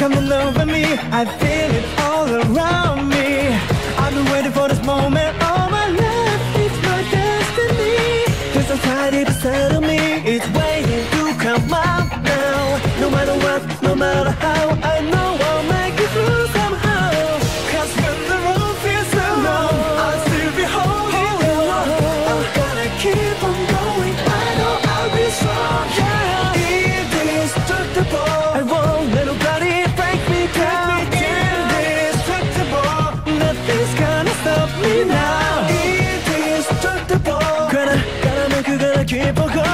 coming over me. I feel it all around me. I've been waiting for this moment all my life. It's my destiny. There's a tide deep inside of me. It's waiting to come out now. No matter what, no matter how, I know I'll make it through somehow. Cause when the road feels so long, I'll still be holding on. I'm gonna keep on going. I know I'll be strong. Yeah, indestructible. I won't let nobody break me down. Indestructible. Nothing's gonna stop me now. Indestructible. Gotta make you gonna keep on going.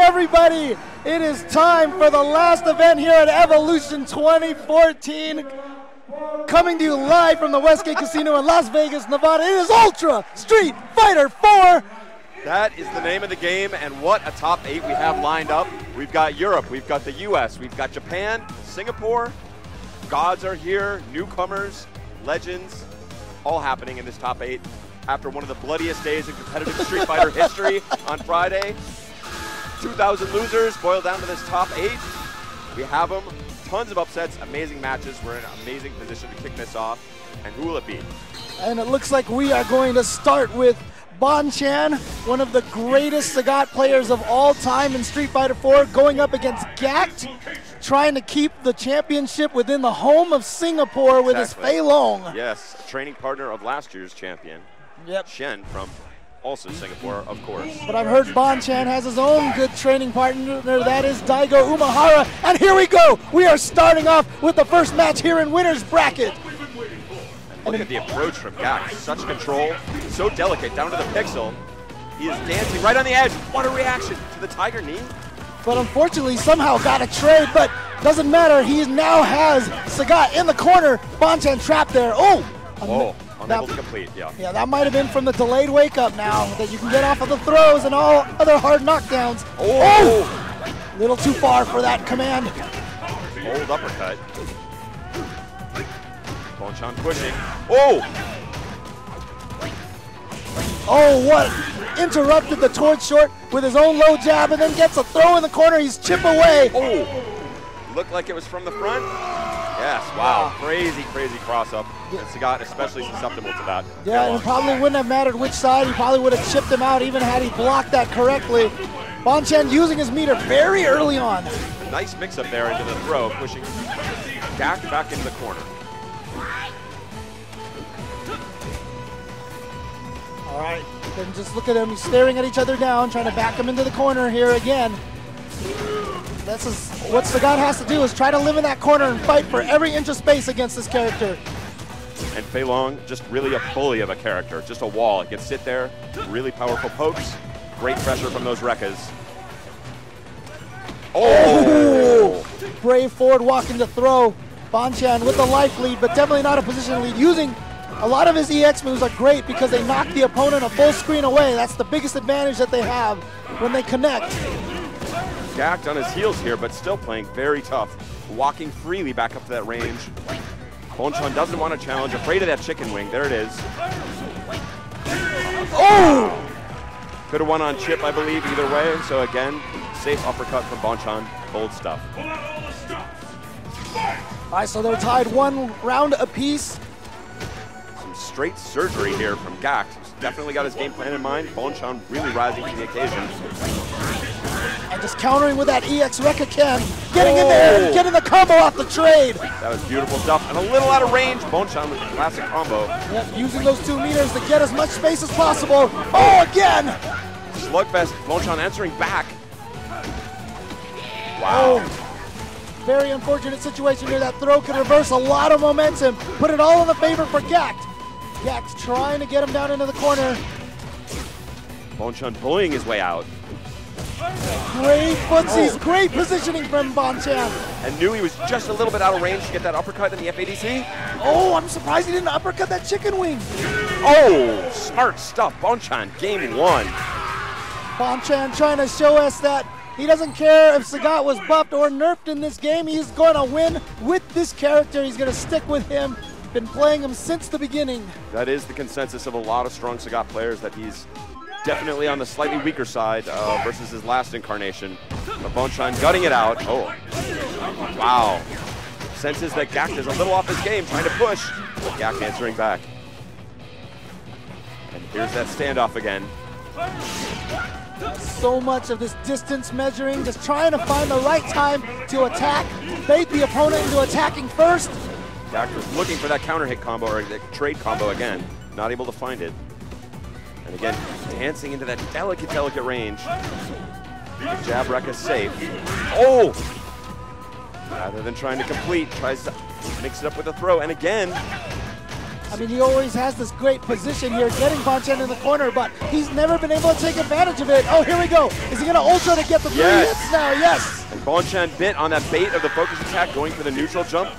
Everybody, it is time for the last event here at Evolution 2014. Coming to you live from the Westgate Casino in Las Vegas, Nevada. It is Ultra Street Fighter 4. That is the name of the game, and what a top 8 we have lined up. We've got Europe, we've got the US, we've got Japan, Singapore. Gods are here, newcomers, legends, all happening in this top 8 after one of the bloodiest days in competitive Street Fighter history on Friday. 2,000 losers boiled down to this top 8. We have them. Tons of upsets, amazing matches. We're in an amazing position to kick this off. And who will it be? And it looks like we are going to start with Bonchan, one of the greatest Sagat players of all time in Street Fighter 4, going up against Gact, trying to keep the championship within the home of Singapore with his Fei Long. Yes, a training partner of last year's champion, Shen from also Singapore, of course. But I've heard Bonchan has his own good training partner, that is Daigo Umehara. And here we go. We are starting off with the first match here in winner's bracket. And look at the approach from Gact. Such control, so delicate, down to the pixel. He is dancing right on the edge. What a reaction to the Tiger knee. But unfortunately, somehow got a trade, but doesn't matter. He now has Sagat in the corner. Bonchan trapped there. Oh! Unable to complete, Yeah, that might have been from the delayed wake-up now, that you can get off of the throws and all other hard knockdowns. Oh! Little too far for that command. Old uppercut. Bonchan pushing. Oh! Oh, what? Interrupted the torch short with his own low jab and then gets a throw in the corner. He's chip away. Oh! Looked like it was from the front. Yes, wow. Crazy, crazy cross-up. And Sagat especially susceptible to that. Yeah, and it probably wouldn't have mattered which side. He probably would have chipped him out even had he blocked that correctly. Bonchan using his meter very early on. Nice mix-up there into the throw, pushing Gact back into the corner. All right, then just look at him. He's staring at each other down, trying to back him into the corner here again. This is what Sagat has to do, is try to live in that corner and fight for every inch of space against this character. And Fei Long, just really a bully of a character, just a wall. He can sit there, really powerful pokes, great pressure from those Rekkas. Oh! Brave forward walking to throw. Bonchan with the life lead, but definitely not a position lead. Using a lot of his EX moves are great because they knock the opponent a full screen away. That's the biggest advantage that they have when they connect. Gact on his heels here, but still playing very tough. Walking freely back up to that range. Bonchan doesn't want to challenge, afraid of that chicken wing. There it is. Oh! Could have won on chip, I believe, either way. So again, safe uppercut from Bonchan. Bold stuff. All right, so they're tied 1 round apiece. Some straight surgery here from Gact. He's definitely got his game plan in mind. Bonchan really rising to the occasion. And just countering with that EX Rekka Ken. Getting in there and getting the combo off the trade. That was beautiful stuff. And a little out of range. Bonchan with the classic combo. Yep, using those 2 meters to get as much space as possible. Oh, again! Slugfest. Bonchan answering back. Wow. Oh. Very unfortunate situation here. That throw could reverse a lot of momentum. Put it all in the favor for Gact. Gact trying to get him down into the corner. Bonchan bullying his way out. Great footsies, great positioning from Bonchan. And knew he was just a little bit out of range to get that uppercut in the FADC. Oh, I'm surprised he didn't uppercut that chicken wing. Oh, smart stuff. Bonchan, game 1. Bonchan trying to show us that he doesn't care if Sagat was buffed or nerfed in this game. He's going to win with this character. He's going to stick with him. Been playing him since the beginning. That is the consensus of a lot of strong Sagat players, that he's definitely on the slightly weaker side versus his last incarnation. But Bonchan gutting it out. Oh, wow. Senses that Gact is a little off his game, trying to push. But Gact answering back. And here's that standoff again. So much of this distance measuring, just trying to find the right time to attack, bait the opponent into attacking first. Gact was looking for that counter hit combo, or the trade combo again, not able to find it. And again, dancing into that delicate, delicate range. The jab Rekka safe. Oh! Rather than trying to complete, tries to mix it up with a throw, and again. I mean, he always has this great position here, getting Bonchan in the corner, but he's never been able to take advantage of it. Oh, here we go. Is he going to ultra to get the 3 hits now? Yes. And Bonchan bit on that bait of the focus attack, going for the neutral jump.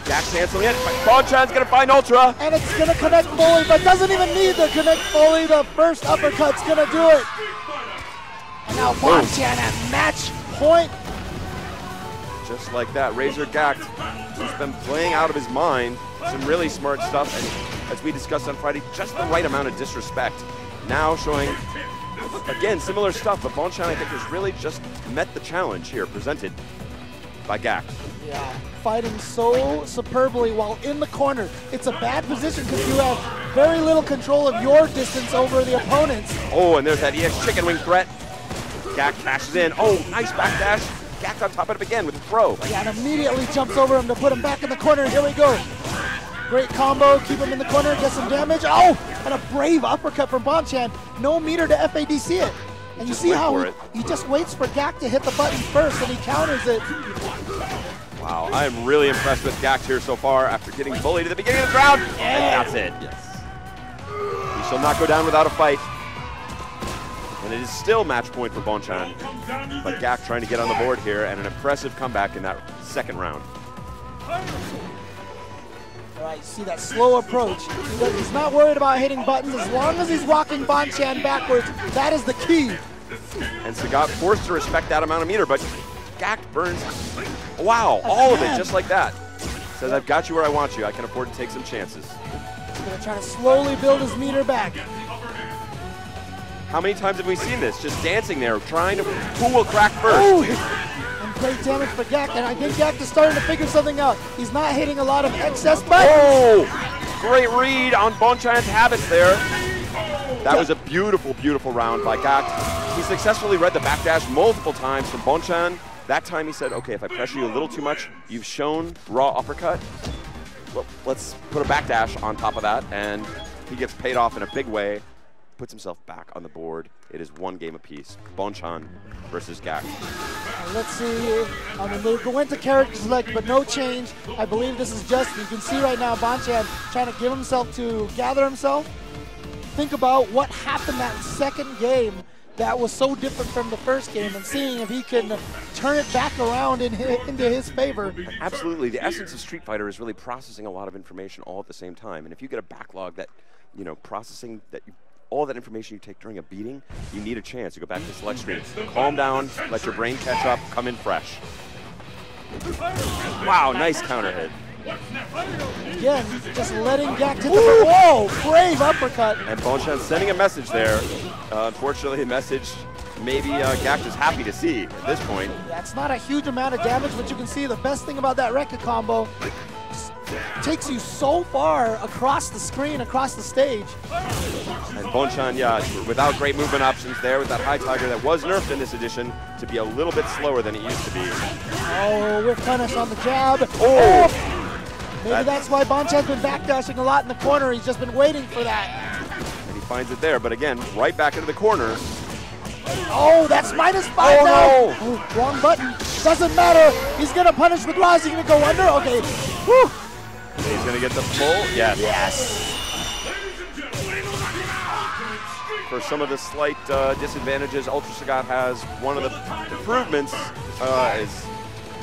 Gact canceling it. Bonchan's going to find ultra. And it's going to connect fully, but doesn't even need to connect fully. The first uppercut's going to do it. And now Bonchan at match point. Just like that, Razor Gact, he's been playing out of his mind. Some really smart stuff, and as we discussed on Friday, just the right amount of disrespect. Now showing, again, similar stuff, but Bonchan, I think, has really just met the challenge here presented by Gact. Yeah, fighting so superbly while in the corner. It's a bad position because you have very little control of your distance over the opponents. Oh, and there's that EX chicken wing threat. Gact cashes in. Oh, nice backdash. Gact on top of it again with a throw. Yeah, and immediately jumps over him to put him back in the corner. Here we go. Great combo, keep him in the corner, get some damage. Oh, and a brave uppercut from Bonchan. No meter to FADC it. And you see how he just waits for Gact to hit the button first and he counters it. Wow, I am really impressed with Gact here so far after getting bullied at the beginning of the round. And that's it. Yes. He shall not go down without a fight. And it is still match point for Bonchan. But Gact trying to get on the board here, and an impressive comeback in that second round. All right, see that slow approach. He's not worried about hitting buttons as long as he's walking Bonchan backwards. That is the key. And Sagat forced to respect that amount of meter, but Gact burns. Wow, all of it just like that. Says, I've got you where I want you. I can afford to take some chances. He's going to try to slowly build his meter back. How many times have we seen this? Just dancing there, trying to, who will crack first? Oh, and great damage for Gact, and I think Gact is starting to figure something out. He's not hitting a lot of excess buttons. Oh, great read on Bonchan's habits there. That was a beautiful, beautiful round by Gact. He successfully read the backdash multiple times from Bonchan. That time he said, okay, if I pressure you a little too much, you've shown raw uppercut. Well, let's put a backdash on top of that, and he gets paid off in a big way. Puts himself back on the board. It is one game apiece. Bonchan versus Gact. Let's see. I mean, they go into character select, but no change. I believe this is just, you can see right now Bonchan trying to give himself to gather himself. Think about what happened that second game that was so different from the first game, and seeing if he can turn it back around into his favor. Absolutely. The essence of Street Fighter is really processing a lot of information all at the same time. And if you get a backlog that, you know, processing that you, all that information you take during a beating, you need a chance. You go back to the select screen, calm down, let your brain catch up, come in fresh. Wow, nice counter hit. Again, just letting Gact hit the whoa, brave uppercut. And Bonchan sending a message there. Unfortunately, a message maybe Gact is happy to see at this point. That's not a huge amount of damage, but you can see the best thing about that Rekka combo, just takes you so far across the screen, across the stage. And Bonchan, yeah, without great movement options there, with that high tiger that was nerfed in this edition to be a little bit slower than it used to be. Oh, whiff punish on the jab. Maybe that's why Bonchan's been backdashing a lot in the corner. He's just been waiting for that. And he finds it there, but again, right back into the corner. Oh, that's -5 now. No. Oh, wrong button. Doesn't matter. He's going to punish with Rise. He's going to go under. Okay. Whew. He's going to get the full. Yes. Yes. For some of the slight disadvantages Ultra Sagat has, one of the improvements is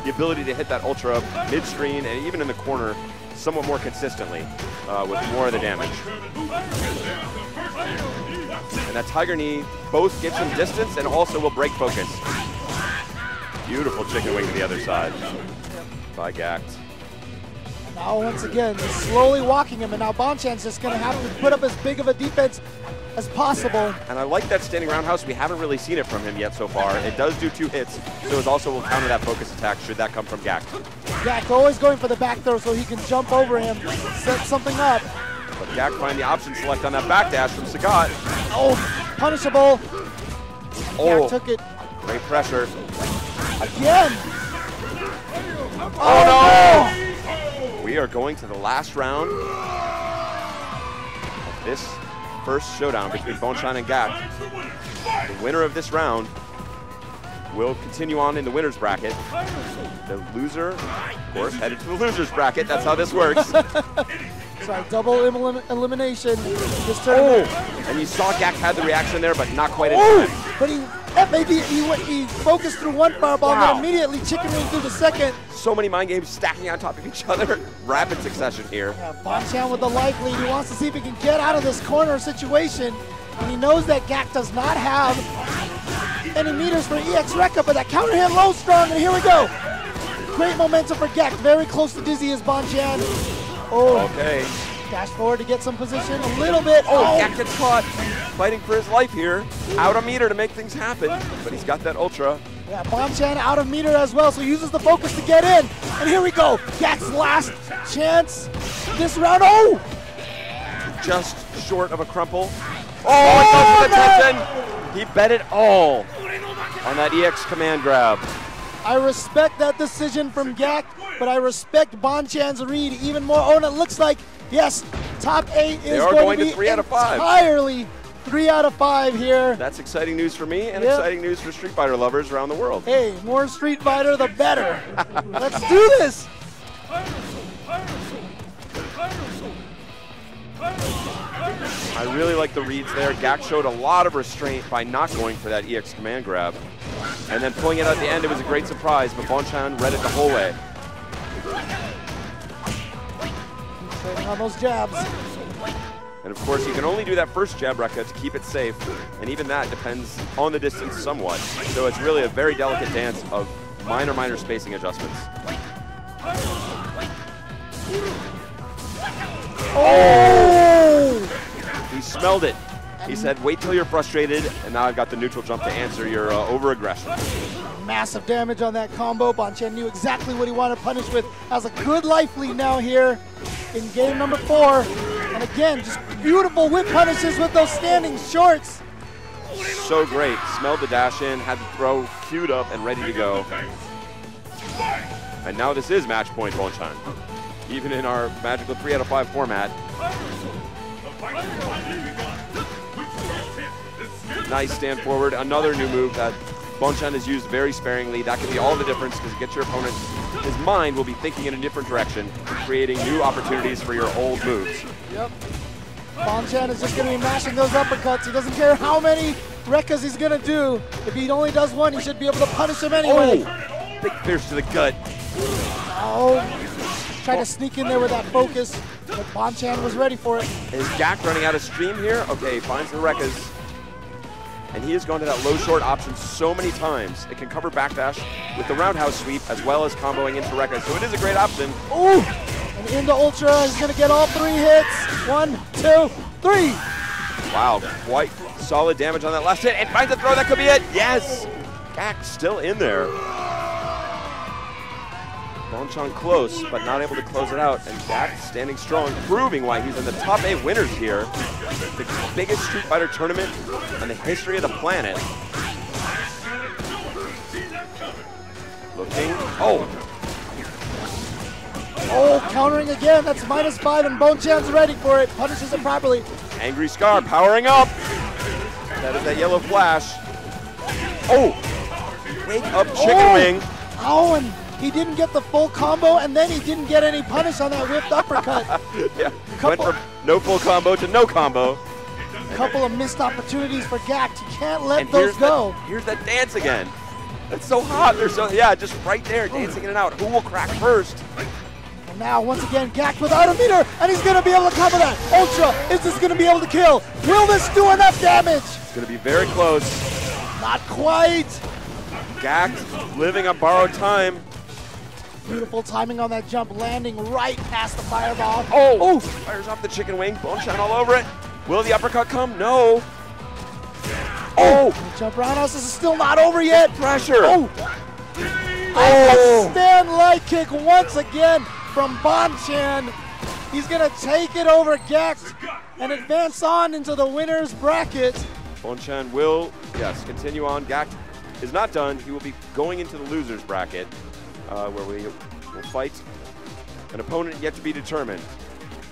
the ability to hit that Ultra mid-screen and even in the corner somewhat more consistently with more of the damage. And that Tiger Knee both gives him distance and also will break focus. Beautiful chicken wing to the other side by Gact. Now once again, just slowly walking him, and now Bonchan's just going to have to put up as big of a defense as possible. And I like that standing roundhouse. We haven't really seen it from him yet so far. It does do 2 hits, so it also will counter that focus attack should that come from Gact. Gact always going for the back throw so he can jump over him, set something up. But Gact find the option select on that backdash from Sagat. Oh, punishable. Oh, Gact took it great pressure. again. Oh no! We are going to the last round of this first showdown between Bonchan and Gact. The winner of this round will continue on in the winner's bracket. The loser, of course, headed to the loser's bracket. That's how this works. Sorry, double elimination this tournament. And you saw Gact had the reaction there, but not quite in time. But he focused through one fireball and then immediately chicken wing through the second. So many mind games stacking on top of each other. Rapid succession here. Yeah, Bonchan with the life lead. He wants to see if he can get out of this corner situation. And he knows that Gact does not have any meters for EX Rekka, but that counter hit low strong, and here we go. Great momentum for Gact. Very close to dizzy as Bonchan. Oh, okay. Dash forward to get some position a little bit. Oh, Gact gets caught fighting for his life here. Out a meter to make things happen, but he's got that Ultra. Yeah, Bonchan out of meter as well, so he uses the focus to get in. And here we go. Gact's last chance this round. Oh! Just short of a crumple. Oh, it goes for the tension. He bet it all on that EX command grab. I respect that decision from Gact, but I respect Bonchan's read even more. Oh, and it looks like, yes, top 8 is going to be 3 out of 5. Entirely 3 out of 5 here. That's exciting news for me and exciting news for Street Fighter lovers around the world. Hey, more Street Fighter, the better. Let's do this. I really like the reads there. Gact showed a lot of restraint by not going for that EX command grab. And then pulling it at the end, it was a great surprise, but Bonchan read it the whole way. Trading on those jabs. And of course, you can only do that first jab, Rekka, to keep it safe. And even that depends on the distance somewhat. So it's really a very delicate dance of minor spacing adjustments. Oh! He smelled it. He said, wait till you're frustrated, and now I've got the neutral jump to answer your over-aggression. Massive damage on that combo. Bonchan knew exactly what he wanted to punish with. Has a good life lead now here in game number 4. And again, just beautiful whip punishes with those standing shorts. So great. Smelled the dash in, had the throw queued up and ready to go. And now this is match point Bonchan. Even in our magical 3 out of 5 format. Nice stand forward. Another new move that Bonchan has used very sparingly. That can be all the difference because it gets your opponent, his mind will be thinking in a different direction, creating new opportunities for your old moves. Yep. Bonchan is just going to be mashing those uppercuts. He doesn't care how many Rekkas he's going to do. If he only does one, he should be able to punish him anyway. Oh, big pierce to the gut. Oh, tried to sneak in there with that focus, but Bonchan was ready for it. Is Gact running out of steam here? Okay, finds the Rekkas. And he has gone to that low short option so many times. It can cover backdash with the roundhouse sweep as well as comboing into Rekka. So it is a great option. Ooh! And into Ultra, he's gonna get all 3 hits. 1, 2, 3. Wow, quite solid damage on that last hit. And finds a throw, that could be it. Yes! Gact still in there. Bonchan close, but not able to close it out. And Gak standing strong, proving why he's in the top 8 winners here. The biggest Street Fighter tournament in the history of the planet. Looking, oh, countering again. That's -5, and Bonchan's ready for it. Punishes it properly. Angry Scar powering up. That is that yellow flash. Oh, wake up chicken wing. Oh, and he didn't get the full combo, and then he didn't get any punish on that whipped uppercut. Yeah, went from no full combo to no combo. Couple of missed opportunities for Gak. You can't let those go. Here's that dance again. That's so hot. They're so, yeah, just right there, dancing in and out. Who will crack first? And now, once again, Gak without a meter, and he's going to be able to cover that. Ultra, is this going to be able to kill? Will this do enough damage? It's going to be very close. Not quite. Gak living on borrowed time. Beautiful timing on that jump, landing right past the fireball. Oh, fires off the chicken wing. Bonchan all over it. Will the uppercut come? No. Oh, jump roundhouse. This is still not over yet. Pressure. Oh. Stand light kick once again from Bonchan. He's going to take it over Gak and advance on into the winner's bracket. Bonchan will, yes, continue on. Gak is not done. He will be going into the loser's bracket where we will fight an opponent yet to be determined.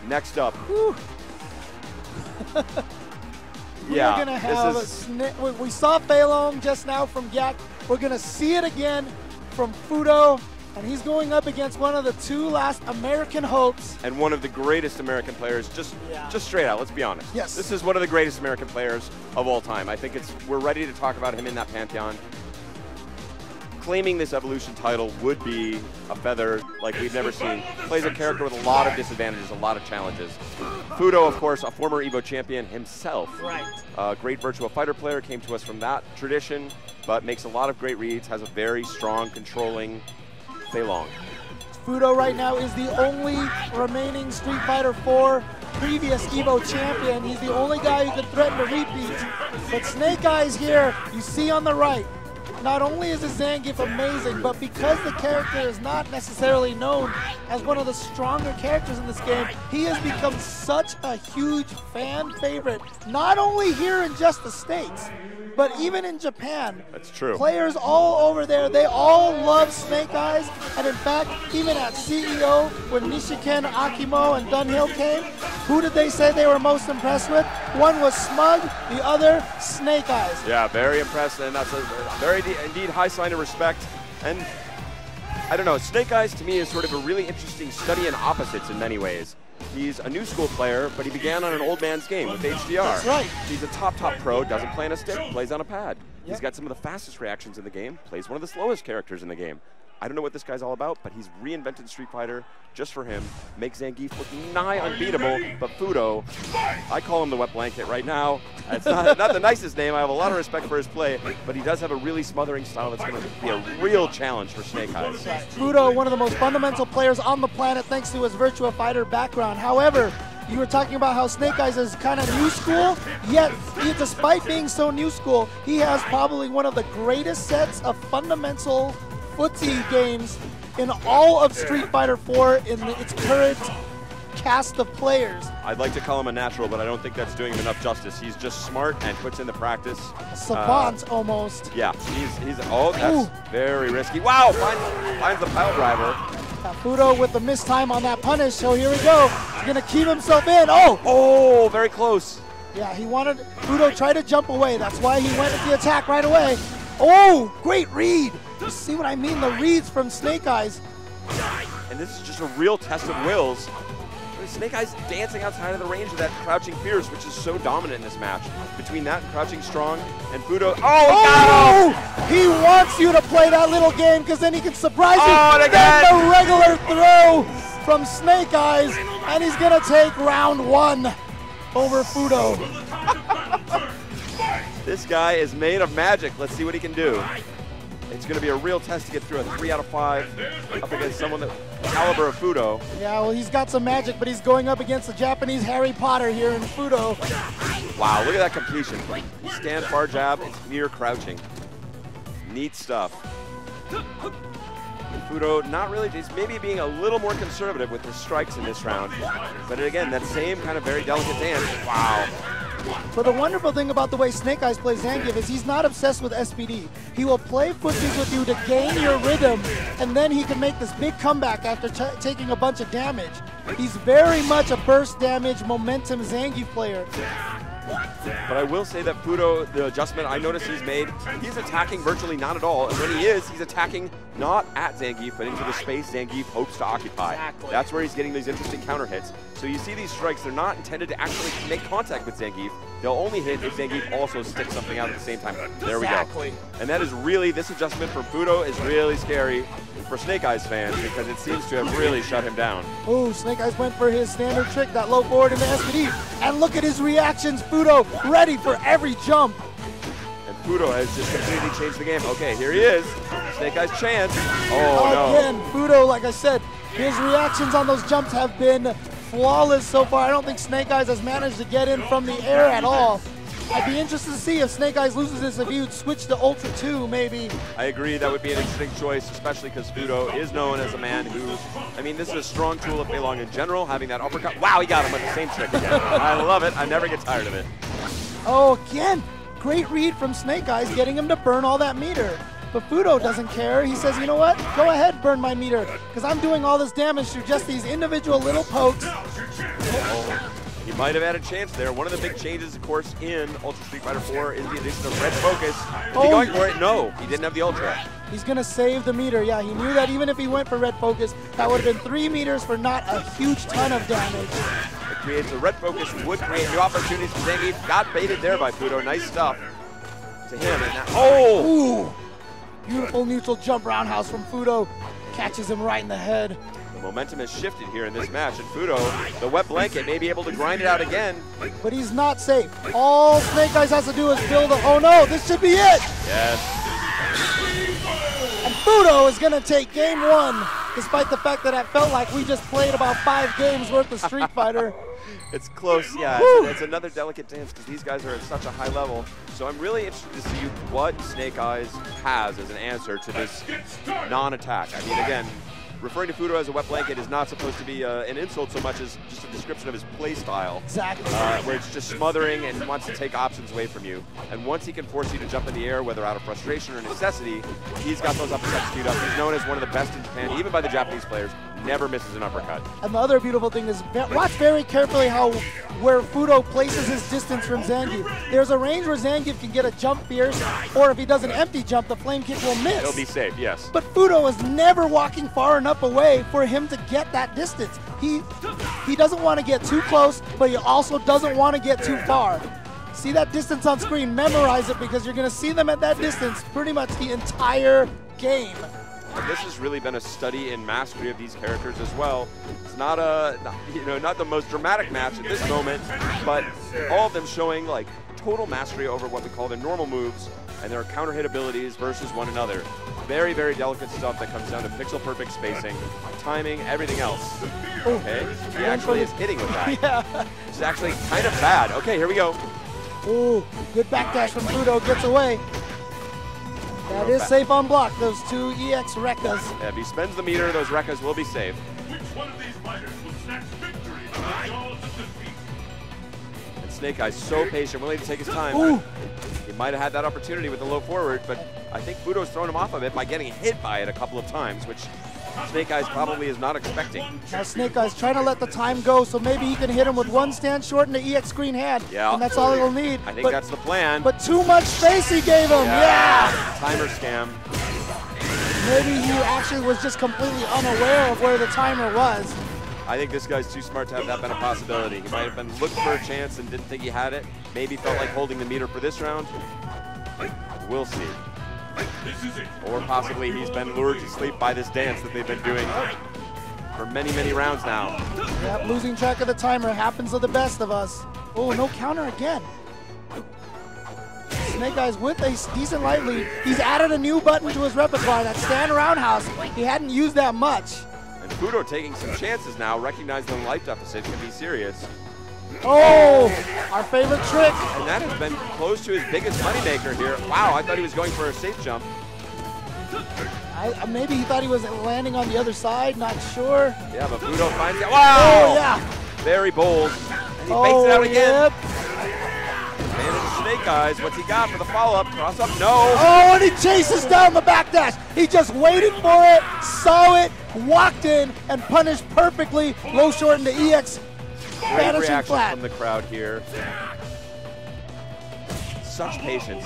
Next up. We're gonna have we saw Fei Long just now from Gak. We're gonna see it again from Fudo, and he's going up against one of the 2 last American hopes. And one of the greatest American players, just straight out, let's be honest. Yes. This is one of the greatest American players of all time. I think we're ready to talk about him in that pantheon. Claiming this Evolution title would be a feather like we've never seen. Plays a character with a lot of disadvantages, a lot of challenges. Fudo, of course, a former EVO champion himself. Right. Great Virtua Fighter player, came to us from that tradition, but makes a lot of great reads, has a very strong, controlling Fei Long. Fudo right now is the only remaining Street Fighter 4 previous EVO champion. He's the only guy who can threaten to repeat. But Snake Eyes here, you see on the right, not only is the Zangief amazing, but because the character is not necessarily known as one of the stronger characters in this game, he has become such a huge fan favorite, not only here in just the States, but even in Japan. That's true. Players all over there, they all love Snake Eyes, and in fact, even at CEO, when Nishiken, Akimo, and Dunhill came, who did they say they were most impressed with? One was Smug, the other, Snake Eyes. Yeah, very impressed, and that's a very indeed high sign of respect. And I don't know, Snake Eyes to me is sort of a really interesting study in opposites in many ways. He's a new school player, but he began on an old man's game with HDR. That's right. He's a top pro, doesn't play on a stick, plays on a pad. Yep. He's got some of the fastest reactions in the game, plays one of the slowest characters in the game. I don't know what this guy's all about, but he's reinvented Street Fighter just for him. Makes Zangief look nigh unbeatable, but Fudo, I call him the wet blanket right now. It's not the nicest name. I have a lot of respect for his play, but he does have a really smothering style that's going to be a real challenge for Snake Eyes. Fudo, one of the most fundamental players on the planet thanks to his Virtua Fighter background. However, you were talking about how Snake Eyes is kind of new school, yet despite being so new school, he has probably one of the greatest sets of fundamental footsie games in all of Street Fighter 4 in its current cast of players. I'd like to call him a natural, but I don't think that's doing him enough justice. He's just smart and puts in the practice. A savant almost. Yeah, that's very risky. Wow, finds the pile driver. Fudo with the missed time on that punish, so here we go. He's gonna keep himself in. Oh, very close. Yeah, Fudo tried to jump away. That's why he went with the attack right away. Oh, great read. You see what I mean? The reads from Snake Eyes. And this is just a real test of wills. Snake Eyes dancing outside of the range of that Crouching Fierce, which is so dominant in this match. Between that and Crouching Strong and Fudo. He wants you to play that little game because then he can surprise you. And again, the regular throw from Snake Eyes, and he's going to take round 1 over Fudo. This guy is made of magic. Let's see what he can do. It's going to be a real test to get through a 3 out of 5 up against someone the caliber of Fudo. Yeah, well, he's got some magic, but he's going up against the Japanese Harry Potter here in Fudo. Wow, look at that completion. Stand far jab, it's near crouching. Neat stuff. Fudo not really, he's maybe being a little more conservative with his strikes in this round. But again, that same kind of very delicate dance. Wow. But the wonderful thing about the way Snake Eyes plays Zangief is he's not obsessed with SPD. He will play footsies with you to gain your rhythm, and then he can make this big comeback after taking a bunch of damage. He's very much a burst damage, momentum Zangief player. But I will say that Fudo, the adjustment I noticed he's made, he's attacking virtually not at all. And when he is, he's attacking not at Zangief, but into the space Zangief hopes to occupy. Exactly. That's where he's getting these interesting counter hits. So you see these strikes, they're not intended to actually make contact with Zangief. They'll only hit if Zangief also sticks something out at the same time. There we go. And that is really, this adjustment for Fudo is really scary for Snake Eyes fans because it seems to have really shut him down. Oh, Snake Eyes went for his standard trick, that low forward into SPD. And look at his reactions, Fudo ready for every jump. And Fudo has just completely changed the game. Okay, here he is. Snake Eyes chance. Oh, no. Again, Fudo, like I said, his reactions on those jumps have been flawless so far. I don't think Snake Eyes has managed to get in from the air at all. I'd be interested to see if Snake Eyes loses this, if he would switch to Ultra 2, maybe. I agree, that would be an interesting choice, especially because Fudo is known as a man who, I mean, this is a strong tool of Fei Long in general, having that uppercut. Wow, he got him with the same trick again. I love it. I never get tired of it. Oh, again, great read from Snake Eyes, getting him to burn all that meter. But Fudo doesn't care. He says, you know what? Go ahead, burn my meter, because I'm doing all this damage through just these individual little pokes. He might have had a chance there. One of the big changes, of course, in Ultra Street Fighter 4 is the addition of Red Focus. Is he going for it? No, he didn't have the Ultra. He's going to save the meter. Yeah, he knew that even if he went for Red Focus, that would have been 3 meters for not a huge ton of damage. It creates a Red Focus, would create new opportunities for Zangief. Got baited there by Fudo. Nice stuff to him. And now, oh! Ooh! Beautiful neutral jump roundhouse from Fudo. Catches him right in the head. Momentum has shifted here in this match, and Fudo, the wet blanket, may be able to grind it out again. But he's not safe. All Snake Eyes has to do is build a, oh no, this should be it! Yes. And Fudo is gonna take game 1, despite the fact that it felt like we just played about 5 games worth of Street Fighter. It's close, yeah. It's another delicate dance because these guys are at such a high level. So I'm really interested to see what Snake Eyes has as an answer to this non-attack. I mean, again, referring to Fudo as a wet blanket is not supposed to be an insult so much as just a description of his play style. Exactly. Where it's just smothering and wants to take options away from you. And once he can force you to jump in the air, whether out of frustration or necessity, he's got those uppercuts queued up. He's known as one of the best in Japan, even by the Japanese players. Never misses an uppercut. And the other beautiful thing is, watch very carefully where Fudo places his distance from Zangief. There's a range where Zangief can get a jump fierce, or if he does an empty jump, the flame kick will miss. It'll be safe, yes. But Fudo is never walking far enough away for him to get that distance. He doesn't want to get too close, but he also doesn't want to get too far. See that distance on screen, memorize it, because you're going to see them at that distance pretty much the entire game. And this has really been a study in mastery of these characters as well. It's not not the most dramatic match at this moment, but all of them showing like total mastery over what we call their normal moves and their counter hit abilities versus one another. Very, very delicate stuff that comes down to pixel perfect spacing, timing, everything else. Okay, he actually is hitting with that. Yeah. It's actually kind of bad. Okay, here we go. Ooh, good backdash from Fudo, gets away. That is safe on block, those 2 EX Rekkas. Yeah, if he spends the meter, those Rekkas will be safe. Which one of these fighters will snatch victory from the jaws of defeat? And Snake Eyes so patient, willing to take his time. Ooh. He might have had that opportunity with the low forward, but I think Fudo's thrown him off of it by getting hit by it a couple of times, which Snake Eyes probably is not expecting. Now Snake Eyes trying to let the time go, so maybe he can hit him with 1 stand short and the EX green hand. Yeah. And that's all he'll need. I think that's the plan. But too much space he gave him. Yeah. Timer scam. Maybe he actually was just completely unaware of where the timer was. I think this guy's too smart to have that been a possibility. He might have been looking for a chance and didn't think he had it. Maybe felt like holding the meter for this round. We'll see. This is it. Or possibly he's been lured to sleep by this dance that they've been doing for many, many rounds now. Yep, losing track of the timer happens to the best of us. Oh, no counter again. Snake Eyes with a decent light lead. He's added a new button to his repertoire, that stand roundhouse. He hadn't used that much. And Fudo taking some chances now, recognizing the life deficit can be serious. Oh, our favorite trick. And that has been close to his biggest moneymaker here. Wow, I thought he was going for a safe jump. Maybe he thought he was landing on the other side, not sure. Yeah, but Fudo finds it. Wow! Oh, yeah. Very bold. And he fakes it out again. Yep. Managed Snake Eyes. What's he got for the follow-up? Cross up? No. Oh, and he chases down the backdash. He just waited for it, saw it, walked in, and punished perfectly. Low short into EX. Great Vanishing reaction flat. from the crowd here. Such patience.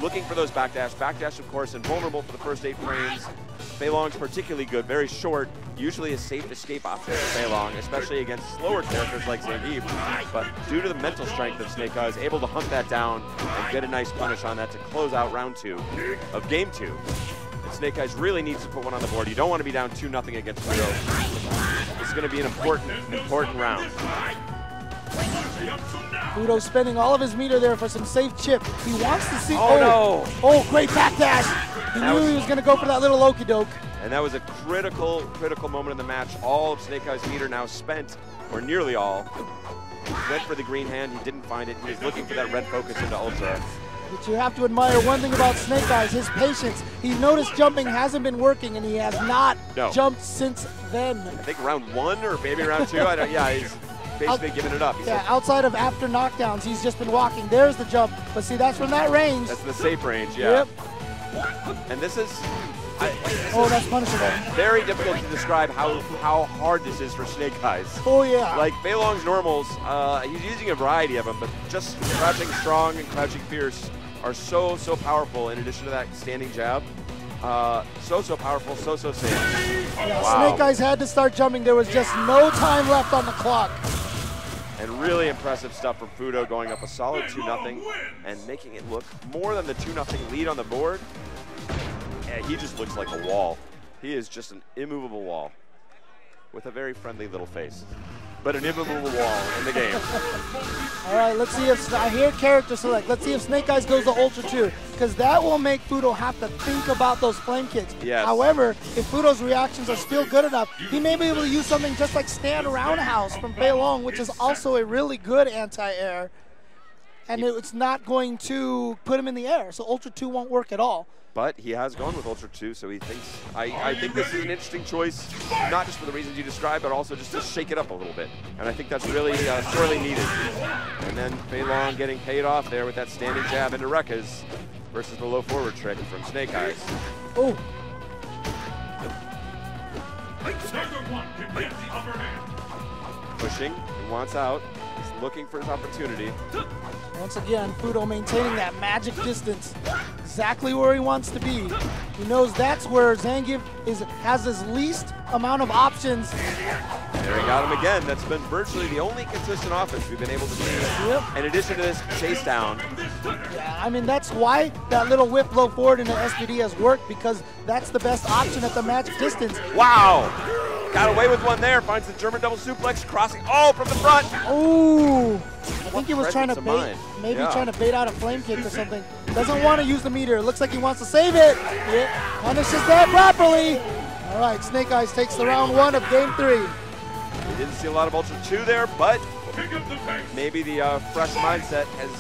Looking for those backdash. Backdash, of course, invulnerable for the first 8 frames. Fei Long's particularly good, very short, usually a safe escape option for Fei Long, especially against slower characters like Zangief. But due to the mental strength of Snake Eyes, able to hunt that down and get a nice punish on that to close out round 2 of game 2. And Snake Eyes really needs to put one on the board. You don't want to be down 2-0 against Fudo. This is going to be an important round. Fudo spending all of his meter there for some safe chip. He wants to see. Oh, no. Oh, great backdash. He knew he was going to go for that little okey doke. And that was a critical moment in the match. All of Snake Eyes' meter now spent, or nearly all. Went for the green hand. He didn't find it. He was looking for that red focus into Ultra. But you have to admire one thing about Snake Eyes, his patience. He noticed jumping hasn't been working, and he has not jumped since then. I think round 1 or maybe round 2. I don't. Yeah, he's basically giving it up. Outside of after knockdowns, he's just been walking. There's the jump. But see, that's from that range. That's the safe range, yeah. Yep. And this is that's punishable. Very difficult to describe how hard this is for Snake Eyes. Oh, yeah. Like Fei Long's normals, he's using a variety of them, but just crouching strong and crouching fierce are so powerful in addition to that standing jab. So powerful, so safe. Yeah, wow. Snake Eyes had to start jumping. There was just no time left on the clock. And really impressive stuff from Fudo, going up a solid 2-0 and making it look more than the 2-0 lead on the board. Yeah, he just looks like a wall. He is just an immovable wall with a very friendly little face, but an immovable wall in the game. All right, let's see if I hear character select. Let's see if Snake Eyes goes to Ultra 2, because that will make Fudo have to think about those flame kicks. Yes. However, if Fudo's reactions are still good enough, he may be able to use something just like Stand Roundhouse from Fei Long, which is also a really good anti-air, and it's not going to put him in the air, so Ultra 2 won't work at all. But he has gone with Ultra 2, so he thinks, I think this is an interesting choice, not just for the reasons you described, but also just to shake it up a little bit. And I think that's really sorely needed. And then Fei Long getting paid off there with that standing jab into Rekka's versus the low forward trick from Snake Eyes. Oh. Pushing, he wants out, he's looking for his opportunity. Once again, Fudo maintaining that magic distance, exactly where he wants to be. He knows that's where Zangief has his least amount of options. There he got him again. That's been virtually the only consistent offense we've been able to see. In addition to this chase down. Yeah, I mean, that's why that little whip low forward into SPD has worked, because that's the best option at the magic distance. Wow! Got away with one there, finds the German double suplex, crossing, from the front! Ooh! I think he was trying to bait, maybe Yeah. trying to bait out a flame kick or something. Doesn't want to use the meter. Looks like he wants to save it. Yeah, punishes that properly. All right, Snake Eyes takes the round 1 of game 3. We didn't see a lot of Ultra 2 there, but maybe the fresh mindset has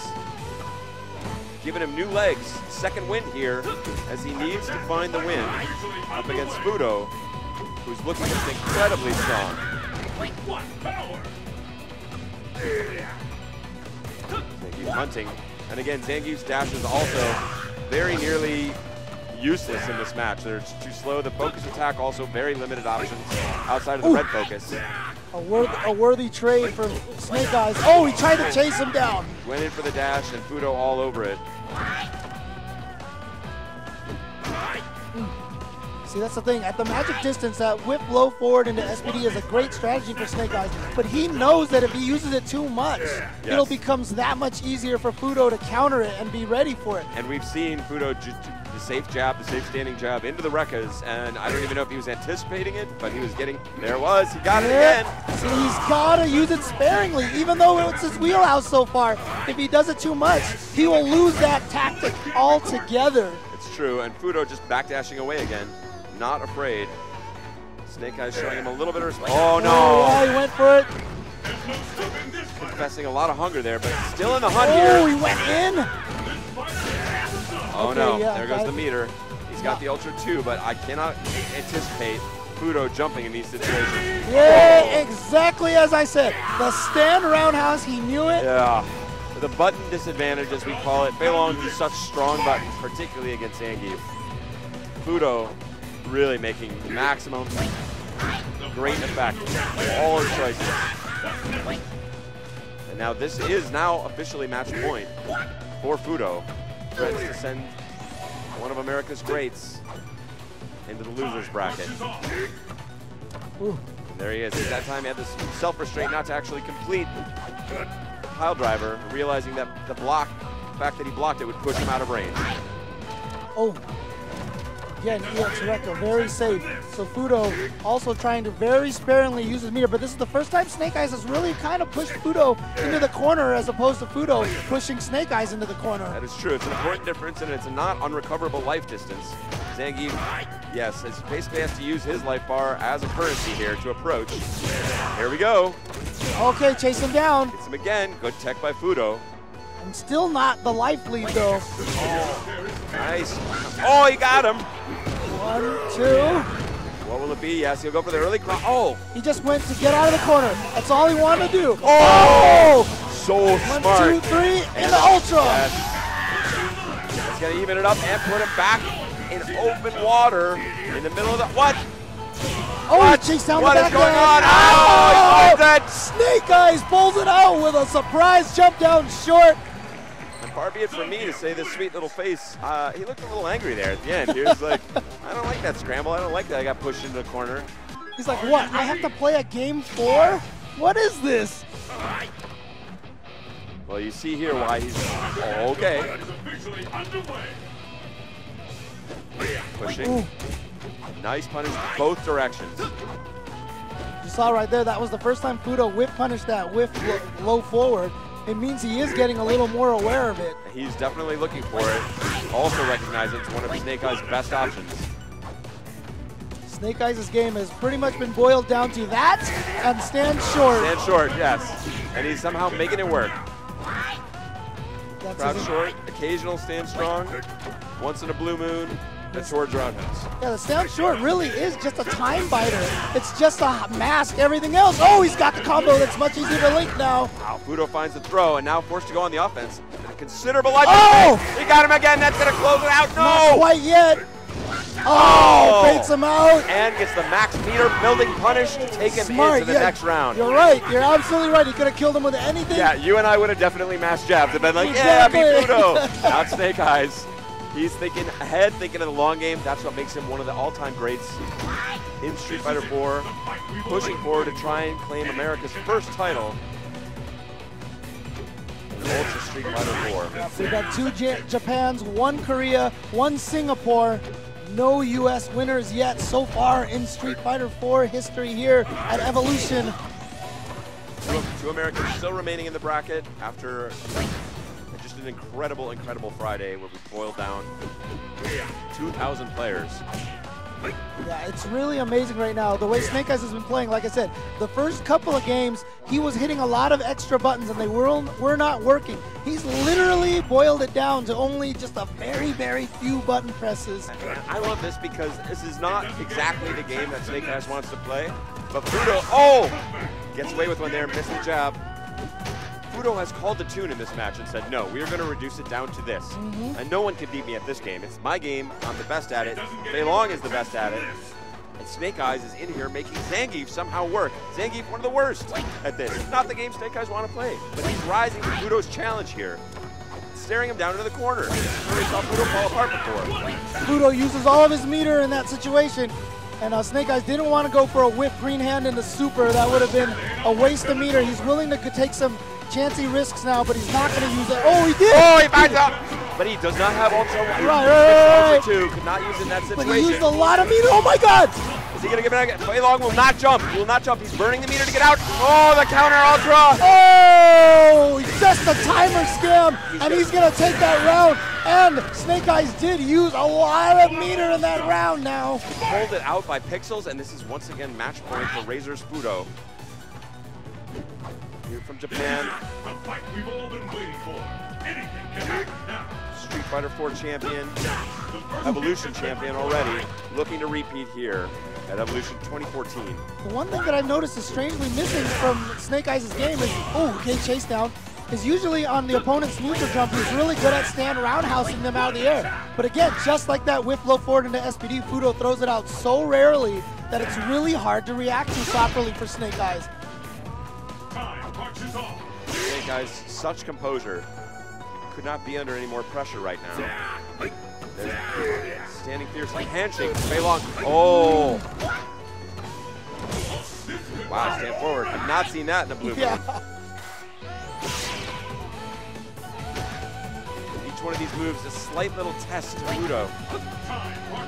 given him new legs. Second win here, as he needs to find the win up against Fudo, who's looking just incredibly strong. Zangief hunting. And again, Zangief's dash is also very nearly useless in this match. They're too slow. The focus attack also very limited options outside of the red focus. A worthy trade for Snake Eyes. Oh, he tried to chase him down. Went in for the dash and Fudo all over it. See, that's the thing. At the magic distance, that whip low forward into SPD is a great strategy for Snake Eyes, but he knows that if he uses it too much, it'll becomes that much easier for Fudo to counter it and be ready for it. And we've seen Fudo the safe jab, the safe standing jab into the Rekkas, and I don't even know if he was anticipating it, but he was getting, there it was, he got it again. See, he's got to use it sparingly, even though it's his wheelhouse so far. If he does it too much, he will lose that tactic altogether. It's true, and Fudo just backdashing away again. Not afraid. Snake Eyes showing him a little bit of respect. Oh no! Oh, yeah, he went for it. Confessing a lot of hunger there, but still in the hunt here. here. Oh, he went in. Oh Okay, no, yeah, there goes the meter. He's got the Ultra too, but I cannot anticipate Fudo jumping in these situations. Yeah, exactly as I said. The stand roundhouse, he knew it. Yeah. The button disadvantage, as we call it. Fei Long used such strong buttons, particularly against Zangief. Fudo really making maximum great effect of all his choices. And now this is now officially match point for Fudo. Threats to send one of America's greats into the losers bracket. Ooh. There he is. At that time, he had this self-restraint not to actually complete the pile driver, realizing that the fact that he blocked it would push him out of range. Oh. Again, EX Rekka, very safe. So Fudo also trying to very sparingly use his meter, but this is the first time Snake Eyes has really kind of pushed Fudo into the corner as opposed to Fudo pushing Snake Eyes into the corner. That is true. It's an important difference, and it's a not unrecoverable life distance. Zangief, yes, basically has to use his life bar as a currency here to approach. Here we go. Okay, chase him down. Gets him again. Good tech by Fudo. And still not the life lead though. Nice. Oh, he got him. 1, 2. What will it be? Yes, he'll go for the early cross. Oh. He just went to get out of the corner. That's all he wanted to do. Oh! So 1, smart. 2, 3, in the Ultra. Yes. He's going to even it up and put him back in open water in the middle of the... What? Oh, he chased down the What back is going end. on? Oh, he finds it. Snake Eyes pulls it out with a surprise jump down short. And far be it from me to say this sweet little face. He looked a little angry there at the end. He was like, I don't like that scramble. I don't like that I got pushed into the corner. He's like, what? I have to play a game 4? What is this? Well, you see here why he's okay. Is officially underway. Pushing. Ooh. Nice punish both directions. You saw right there, that was the first time Fudo whiff punished that whiff low forward. It means he is getting a little more aware of it. He's definitely looking for it. Also recognizing it's one of Snake Eyes' best options. Snake Eyes' game has pretty much been boiled down to that and stand short. Stand short, yes. And he's somehow making it work. That's Crouch his- short, occasional stand strong. Once in a blue moon, that's towards roundhouse. Yeah, the stand short really is just a time biter. It's just a mask, everything else. Oh, he's got the combo that's much easier to link now. Wow, Fudo finds the throw and now forced to go on the offense. And a considerable life. Oh! He got him again. That's going to close it out. Not No! quite yet. Oh, baits him out. And gets the max meter building punish to take him Smart, into the yeah. next round. You're right. You're absolutely right. He could have killed him with anything. Yeah, you and I would have definitely mashed jabs and been like, Exactly. yeah, beat Fudo. Not Snake Eyes. He's thinking ahead, thinking of the long game. That's what makes him one of the all-time greats in Street Fighter 4, pushing forward to try and claim America's first title in Ultra Street Fighter 4. We've got 2 Japans, 1 Korea, 1 Singapore. No U.S. winners yet so far in Street Fighter 4 history here at Evolution. Two Americans still remaining in the bracket after just an incredible, incredible Friday where we boiled down 2,000 players. Yeah, it's really amazing right now. The way Snake Eyes has been playing, like I said, the first couple of games, he was hitting a lot of extra buttons and they were not working. He's literally boiled it down to only just a very, very few button presses. I love this because this is not exactly the game that Snake Eyes wants to play, but Fudo, gets away with one there, missed the jab. Fudo has called the tune in this match and said, no, we are going to reduce it down to this. And no one can beat me at this game. It's my game. I'm the best at it. Fei Long is the best at it. And Snake Eyes is in here making Zangief somehow work. Zangief, one of the worst at this. It's not the game Snake Eyes want to play, but he's rising to Fudo's challenge here. Staring him down into the corner. We saw Fudo fall apart before. Fudo uses all of his meter in that situation. And Snake Eyes didn't want to go for a whip green hand into super. That would have been a waste of meter. He's willing to take some chancy risks now, but he's not going to use it. Oh, he did! Oh, he backs up! But he does not have Ultra 1. Right. Ultra 2, could not use it in that But situation. he used a lot of meter. Oh my God! Is he going to give it? Fei Long will not jump. He will not jump. He's burning the meter to get out. Oh, the counter Ultra! Oh, just a timer scam, and he's going to take that round. And Snake Eyes did use a lot of meter in that round now. Pulled it out by pixels, and this is once again match point for Razor's Fudo. Here from Japan, The fight we've all been waiting for. Anything can happen now. Street Fighter 4 champion, Evolution champion already, looking to repeat here at Evolution 2014. The one thing that I've noticed is strangely missing from Snake Eyes' game is, okay, chase down, is usually on the opponent's neutral jump. He's really good at stand roundhousing them out of the air. But again, just like that whip low forward into SPD, Fudo throws it out so rarely that it's really hard to react to properly for Snake Eyes. Snake Eyes, such composure. Could not be under any more pressure right now. They're standing fiercely, handshake, Fei Long. Oh! Wow, stand forward. I've not seen that in the blue moon. Yeah. Each one of these moves, a slight little test to Fudo.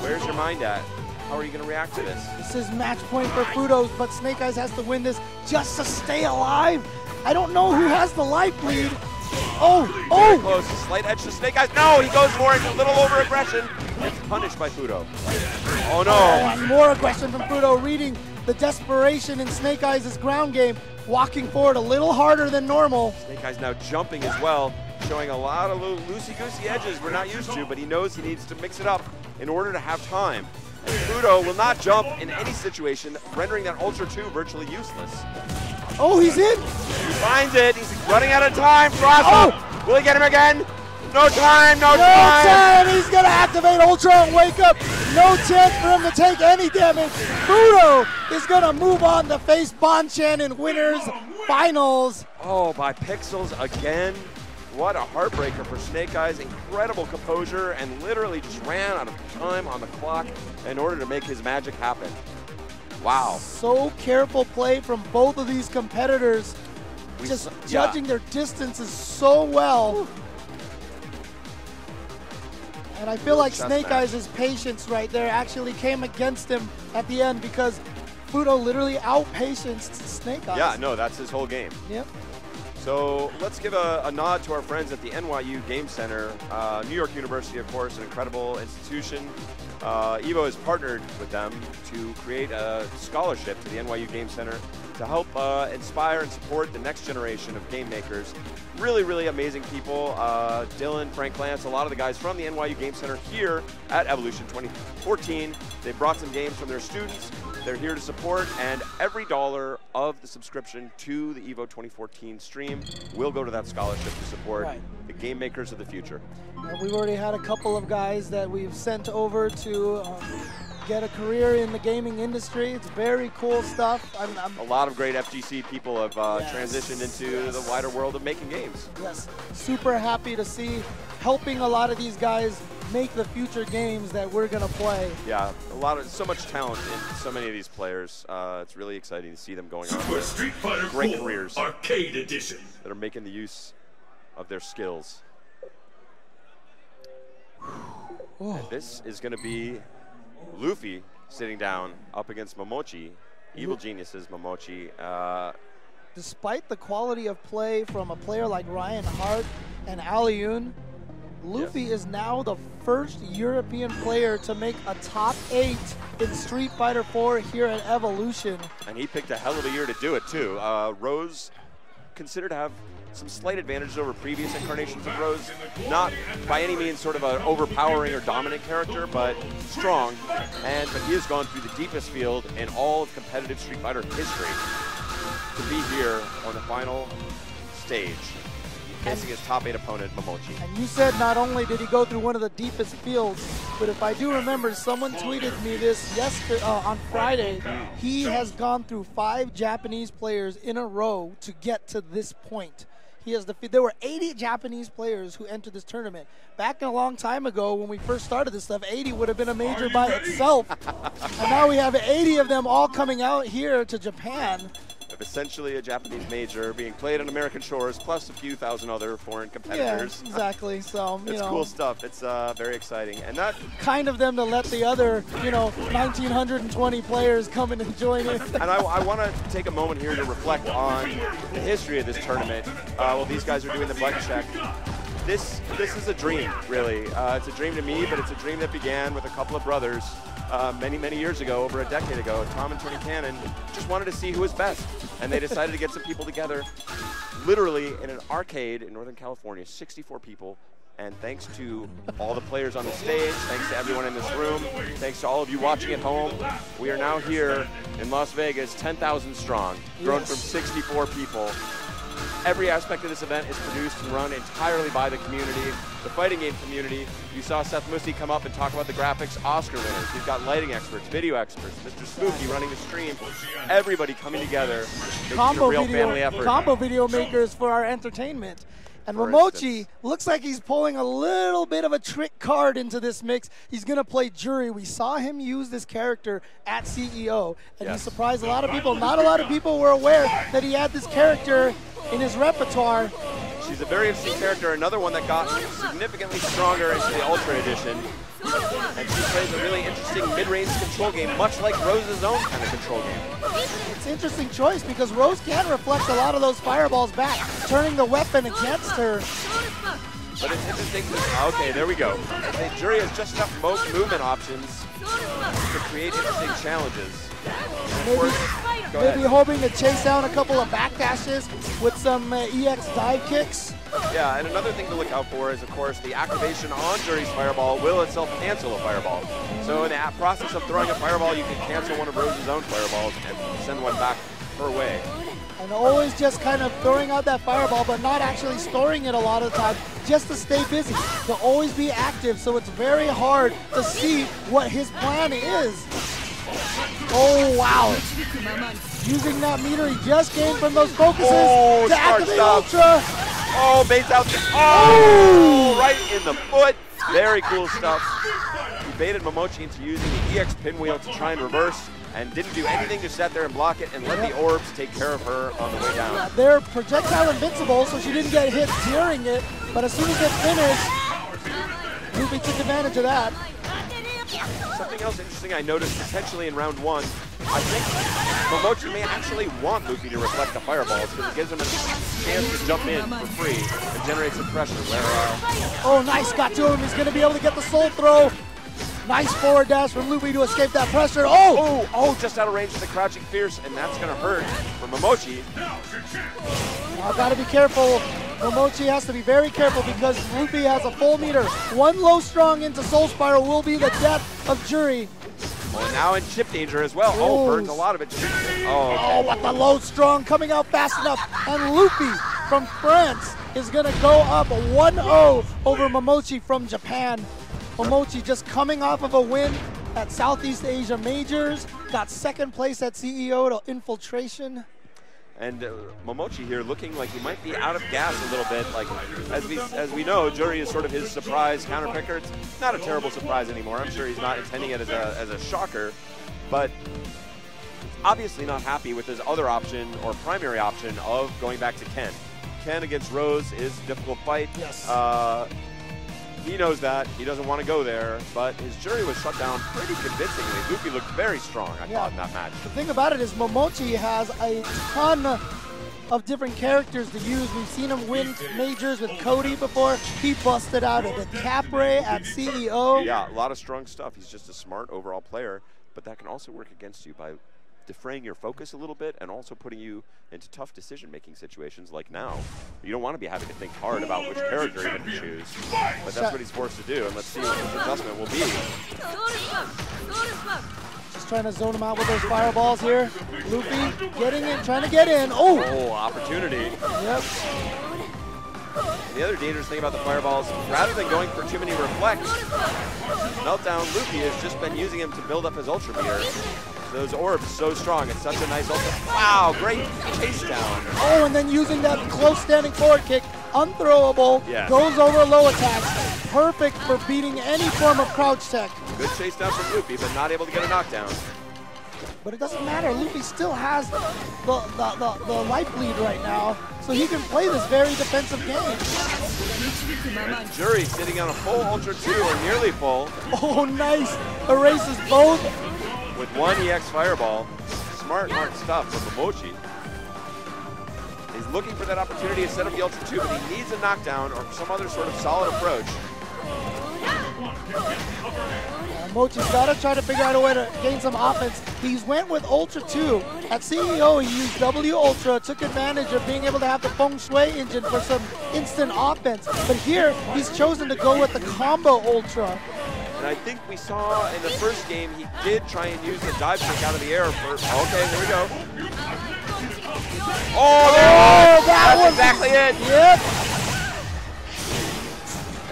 Where's your mind at? How are you going to react to this? This is match point for Fudo, but Snake Eyes has to win this just to stay alive. I don't know who has the life lead. Very close, slight edge to Snake Eyes. No, he goes for it, a little over aggression. Gets punished by Fudo. Oh no. And more aggression from Fudo, reading the desperation in Snake Eyes' ground game, walking forward a little harder than normal. Snake Eyes now jumping as well, showing a lot of little loosey-goosey edges we're not used to, but he knows he needs to mix it up in order to have time. And Fudo will not jump in any situation, rendering that Ultra 2 virtually useless. Oh, he's in. He finds it. He's running out of time. Cross up. Will he get him again? No time. No time. He's going to activate Ultra and wake up. No chance for him to take any damage. Fudo is going to move on to face Bonchan in winners finals. Oh, by pixels again. What a heartbreaker for Snake Eyes. Incredible composure and literally just ran out of time on the clock in order to make his magic happen. Wow. So careful play from both of these competitors. Just judging their distances so well. And I feel like Snake Eyes' patience right there actually came against him at the end because Fudo literally out-patience Snake Eyes. Yeah, no, that's his whole game. Yep. So let's give a nod to our friends at the NYU Game Center. New York University, of course, an incredible institution. EVO has partnered with them to create a scholarship to the NYU Game Center to help inspire and support the next generation of game makers. Really, really amazing people. Dylan, Frank Lance, a lot of the guys from the NYU Game Center here at Evolution 2014. They brought some games from their students. They're here to support, and every dollar of the subscription to the EVO 2014 stream will go to that scholarship to support the game makers of the future. We've already had a couple of guys that we've sent over to get a career in the gaming industry. It's very cool stuff. A lot of great FGC people have transitioned into the wider world of making games. Yes, super happy to see helping a lot of these guys make the future games that we're gonna play. Yeah, so much talent in so many of these players. It's really exciting to see them going on Super Street Fighter great 4 careers Arcade Edition that are making the use of their skills. This is going to be Luffy sitting down up against Momochi, Evil Geniuses Momochi. Despite the quality of play from a player like Ryan Hart and Alioun, Luffy is now the first European player to make a top 8 in Street Fighter 4 here at Evolution. And he picked a hell of a year to do it too. Rose considered to have some slight advantages over previous incarnations of Rose. Not by any means sort of an overpowering or dominant character, but strong. But he has gone through the deepest field in all of competitive Street Fighter history to be here on the final stage, facing his top 8 opponent, Momochi. And you said not only did he go through one of the deepest fields, but if I do remember, someone tweeted me this yesterday, on Friday. He has gone through 5 Japanese players in a row to get to this point. He has there were 80 Japanese players who entered this tournament. Back a long time ago when we first started this stuff, 80 would have been a major by itself. And now we have 80 of them all coming out here to Japan. Essentially a Japanese major being played on American shores, plus a few thousand other foreign competitors. Yeah, exactly. So, it's cool stuff. It's very exciting. And that kind of them to let the other, 1,920 players come in and join in. And I want to take a moment here to reflect on the history of this tournament. While these guys are doing the button check. This is a dream, really. It's a dream to me, but it's a dream that began with a couple of brothers many, many years ago, over a decade ago. Tom and Tony Cannon just wanted to see who was best, and they decided to get some people together, literally in an arcade in Northern California, 64 people, And thanks to all the players on the stage, thanks to everyone in this room, thanks to all of you watching at home, we are now here in Las Vegas, 10,000 strong, grown from 64 people. Every aspect of this event is produced and run entirely by the community, the fighting game community. You saw Seth Musi come up and talk about the graphics, Oscar winners. We've got lighting experts, video experts, Mr. Spooky running the stream. Everybody coming together, making it a real family effort. Combo video makers for our entertainment. And For Momochi instance. looks like he's pulling a little bit of a trick card into this mix. He's going to play Jury. We saw him use this character at CEO, and he Yes. surprised a lot of people. Not a lot of people were aware that he had this character in his repertoire. She's a very interesting character, another one that got significantly stronger into the Ultra Edition. And she plays a really interesting mid-range control game, much like Rose's own kind of control game. It's an interesting choice because Rose can reflect a lot of those fireballs back, turning the weapon against her. But it's interesting to, okay, there we go. The Jury has just enough movement options to create interesting challenges. And of course, go Maybe ahead. hoping to chase down a couple of backdashes with some EX dive kicks. Yeah, and another thing to look out for is, of course, the activation on Jury's fireball will itself cancel a fireball. So in the process of throwing a fireball, you can cancel one of Rose's own fireballs and send one back her way. And always just kind of throwing out that fireball, but not actually storing it a lot of the time, just to stay busy, to always be active. So it's very hard to see what his plan is. Oh, wow. Using that meter he just gained from those focuses Oh, to smart activate stuff. Ultra. Oh, baits out. Oh, right in the foot. Very cool stuff. He baited Momochi into using the EX pinwheel to try and reverse and didn't do anything to sit there and block it and let the orbs take care of her on the way down. They're projectile invincible, so she didn't get hit during it, but as soon as it finished, Ruby took advantage of that. Something else interesting I noticed potentially in round one, I think Momochi may actually want Luffy to reflect the fireballs because it gives him a chance to jump in for free and generate some pressure. Oh, nice, got to him. He's going to be able to get the soul throw. Nice forward dash from Luffy to escape that pressure. Oh, Just out of range of the crouching fierce, and that's going to hurt for Momochi. now got to be careful. Momochi has to be very careful because Luffy has a full meter. One low strong into Soul Spiral will be the death of Jury. Well, now in chip danger as well. Oh, burns a lot of it. Oh, but the low strong coming out fast enough. And Luffy from France is going to go up 1-0 over Momochi from Japan. Momochi just coming off of a win at Southeast Asia Majors, got second place at CEO to Infiltration. And Momochi here looking like he might be out of gas a little bit. Like as we know, Jury is sort of his surprise counter picker. It's not a terrible surprise anymore. I'm sure he's not intending it as a shocker, but obviously not happy with his other option or primary option of going back to Ken. Ken against Rose is a difficult fight. Yes. He knows that. He doesn't want to go there, but his Jury was shut down pretty convincingly. Luffy looked very strong, I thought, in that match. The thing about it is Momochi has a ton of different characters to use. We've seen him win majors with Cody before. He busted out at the Capre at CEO. Yeah, a lot of strong stuff. He's just a smart overall player, but that can also work against you by defraying your focus a little bit and also putting you into tough decision-making situations like now. You don't want to be having to think hard about which character you're going to choose, but that's what he's forced to do, and let's see what his adjustment will be. Just trying to zone him out with those fireballs here. Luffy getting in, trying to get in. Oh, Opportunity. yep. The other dangerous thing about the fireballs, rather than going for too many reflects, Meltdown Luffy has just been using him to build up his ultra meter. Those orbs so strong. It's such a nice ultra. Wow, great chase down. Oh, and then using that close standing forward kick, unthrowable, Yeah. goes over low attacks. Perfect for beating any form of crouch tech. Good chase down from Luffy, but not able to get a knockdown. But it doesn't matter. Luffy still has the life lead right now, so he can play this very defensive game. And Jury sitting on a full Ultra 2 or nearly full Oh, nice. Erases both. with one EX Fireball. Smart stuff from Momochi. He's looking for that opportunity to set up the Ultra 2, but he needs a knockdown or some other sort of solid approach. Mochi's got to try to figure out a way to gain some offense. He's went with Ultra 2. At CEO, he used W Ultra, took advantage of being able to have the Feng Shui engine for some instant offense. But here, he's chosen to go with the Combo Ultra. And I think we saw in the first game, he did try and use the dive kick out of the air first. Okay, here we go. Oh, that's exactly it. Yep.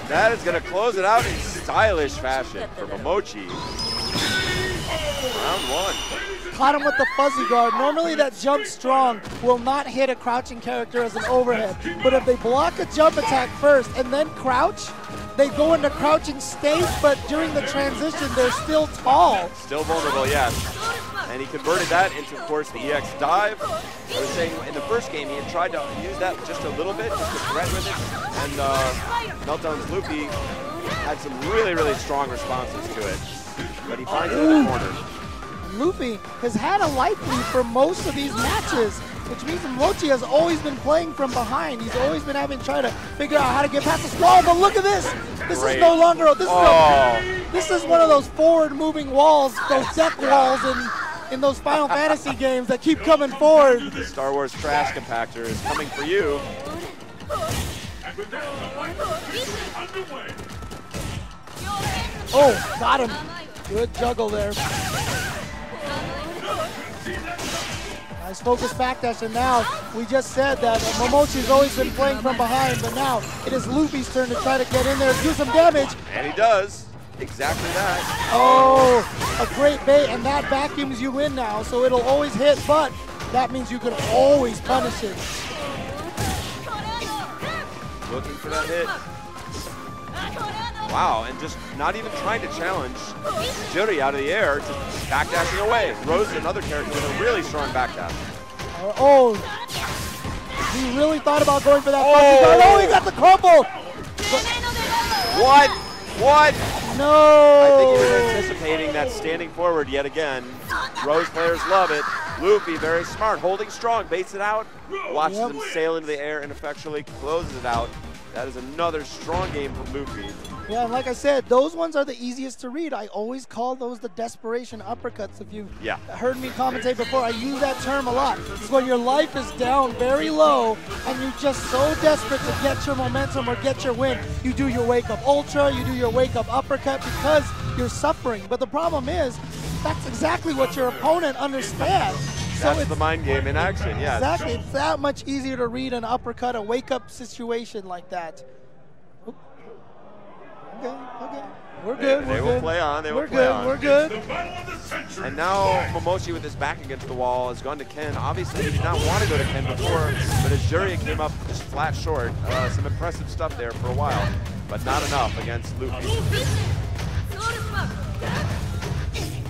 And that is going to close it out in stylish fashion for Momochi. Round one. Caught him with the fuzzy guard. Normally that jump strong will not hit a crouching character as an overhead. But if they block a jump attack first and then crouch, they go into crouching state, but during the transition, they're still tall. Still vulnerable, yes. And he converted that into, of course, the EX dive. I was saying in the first game, he had tried to use that just a little bit, just to threat with it. And Meltdown's Luffy had some really, really strong responses to it. But he finds it in the corner. Luffy has had a life lead for most of these matches, which means Mochi has always been playing from behind. He's always been having to try to figure out how to get past this wall, but look at this! This is no longer, this is one of those forward-moving walls, those deck walls in those Final Fantasy games that keep coming forward. The Star Wars trash compactor is coming for you. Oh, got him. Good juggle there. Nice focus backdash, and now we just said that Momochi's always been playing from behind, but now it is Luffy's turn to try to get in there and do some damage. And he does. Exactly that. Oh, a great bait, and that vacuums you in now, so it'll always hit, but that means you can always punish it. Looking for that hit. Wow, and just not even trying to challenge Juri out of the air, just backdashing away. Rose is another character with a really strong backdash. Oh, he really thought about going for that fuzzy guard. Oh, he got the crumple! What? What? No! I think he was anticipating that standing forward yet again. Rose players love it. Luffy, very smart, holding strong, baits it out, watches him sail into the air and effectually closes it out. That is another strong game from Luffy. Yeah, and like I said, those ones are the easiest to read. I always call those the desperation uppercuts. If you've heard me commentate before, I use that term a lot. It's when your life is down very low and you're just so desperate to get your momentum or get your win. You do your wake-up ultra, you do your wake-up uppercut because you're suffering. But the problem is, that's exactly what your opponent understands. That's the mind game in action, yeah. Exactly. It's that much easier to read an uppercut, a wake-up situation like that. Okay. We're good. They will play on. We're good. And now Momochi with his back against the wall has gone to Ken. Obviously, he did not want to go to Ken before, but as Juri came up just flat short, some impressive stuff there for a while, but not enough against Luffy.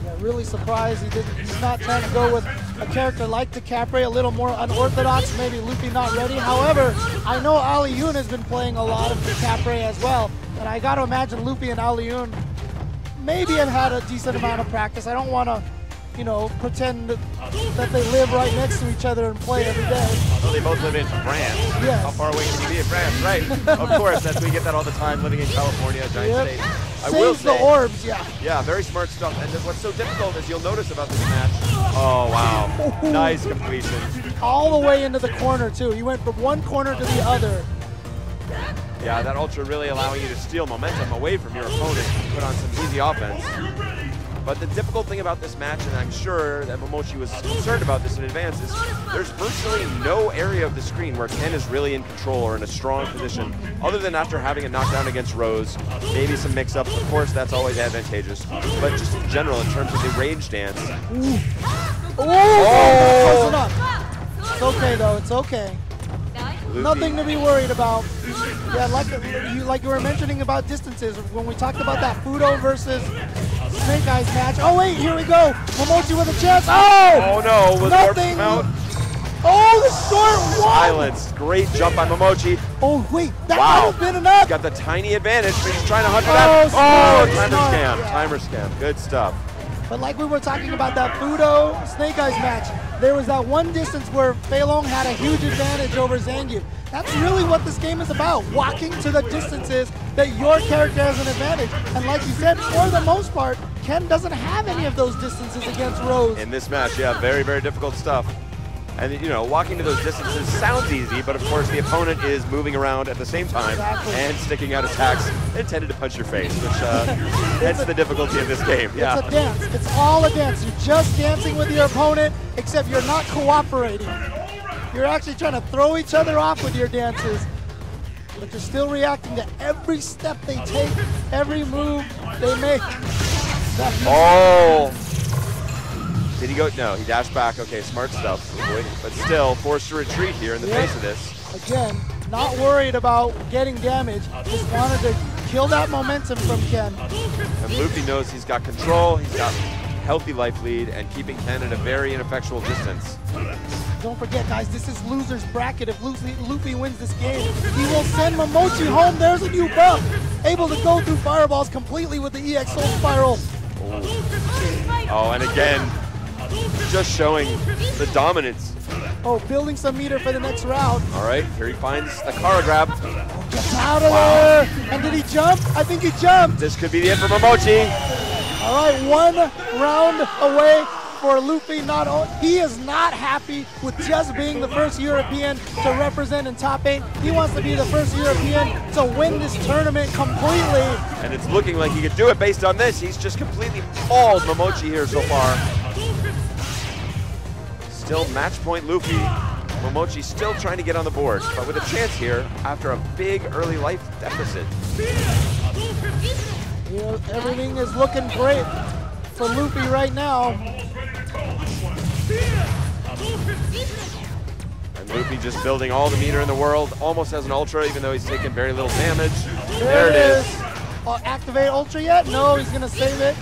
Yeah, really surprised he's not trying to go with a character like the Capre, a little more unorthodox, maybe Luffy not ready. However, I know Ali Yoon has been playing a lot of the Capre as well, and I got to imagine Luffy and Ali Yoon maybe have had a decent amount of practice. I don't want to, pretend that they live right next to each other and play every day. Although they both live in France. Yes. How far away can you be in France? Right. Of course, we get that all the time living in California, giant state. I will say, the orbs, yeah. Yeah, very smart stuff. And what's so difficult is you'll notice about this match. Oh, wow. Nice completion. All the way into the corner, too. He went from one corner to the other. Yeah, that ultra really allowing you to steal momentum away from your opponent and put on some easy offense. But the difficult thing about this match, and I'm sure that Momochi was concerned about this in advance, is there's virtually no area of the screen where Ken is really in control or in a strong position, other than after having a knockdown against Rose, maybe some mix-ups. Of course, that's always advantageous. But just in general, in terms of the range dance. Close enough. It's okay, though. It's okay. Luffy. Nothing to be worried about. Yeah, like you were mentioning about distances, when we talked about that Fudo versus Snake Eyes match. Oh, wait, here we go. Momochi with a chance. Oh! Oh, no. Was nothing. Oh, the short one. Silence. Great jump by Momochi. Oh, wait. That might have been enough. Got the tiny advantage, but he's trying to hunt for that. Oh, timer scam. Timer scam. Good stuff. But like we were talking about that Fudo Snake Eyes match, there was that one distance where Fei Long had a huge advantage over Zangief. That's really what this game is about, walking to the distances that your character has an advantage. And like you said, for the most part, Ken doesn't have any of those distances against Rose. In this match, yeah, very, very difficult stuff. And, you know, walking to those distances sounds easy, but of course the opponent is moving around at the same time and sticking out attacks intended to punch your face, which that's the difficulty of this game. Yeah. It's a dance. It's all a dance. You're just dancing with your opponent, except you're not cooperating. You're actually trying to throw each other off with your dances, but you're still reacting to every step they take, every move they make. Oh! Did he go? No, he dashed back. Okay, smart stuff. But still, forced to retreat here in the face of this. Again, not worried about getting damage. Just wanted to kill that momentum from Ken. And Luffy knows he's got control, he's got healthy life lead, and keeping Ken at a very ineffectual distance. Don't forget, guys, this is loser's bracket. If Luffy wins this game, he will send Momochi home. There's a new buff. Able to go through fireballs completely with the EX Soul Spiral. Oh, and again, just showing the dominance. Oh, building some meter for the next round. All right, here he finds the Kara grab. Gets out of there. And did he jump? I think he jumped. This could be the end for Momochi. All right, 1 round away for Luffy. He is not happy with just being the first European to represent in top 8. He wants to be the first European to win this tournament completely. And it's looking like he could do it based on this. He's just completely mauled Momochi here so far. Still match point Luffy. Momochi still trying to get on the board, but with a chance here after a big early life deficit. Yeah, everything is looking great for Luffy right now. And Luffy just building all the meter in the world, almost has an ultra even though he's taken very little damage. There it is. Activate ultra yet? No, he's gonna save it.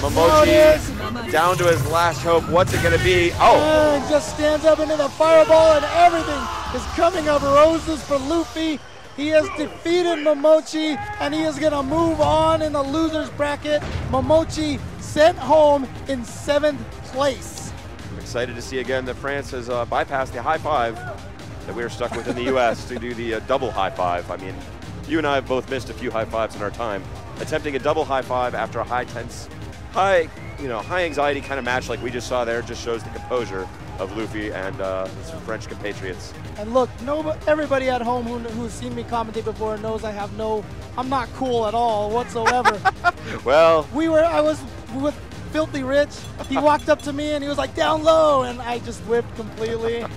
Momochi down to his last hope. What's it going to be? Oh! And just stands up into the fireball and everything is coming up roses for Luffy. He has defeated Momochi and he is going to move on in the loser's bracket. Momochi sent home in 7th place. I'm excited to see again that France has bypassed the high five that we were stuck with in the US to do the double high five. I mean, you and I have both missed a few high fives in our time. Attempting a double high five after a high anxiety kind of match like we just saw there just shows the composure of Luffy and his French compatriots. And look, everybody at home who's seen me commentate before knows I'm not cool at all whatsoever. Well, I was with Filthy Rich. He walked up to me and he was like, down low, and I just whipped completely. It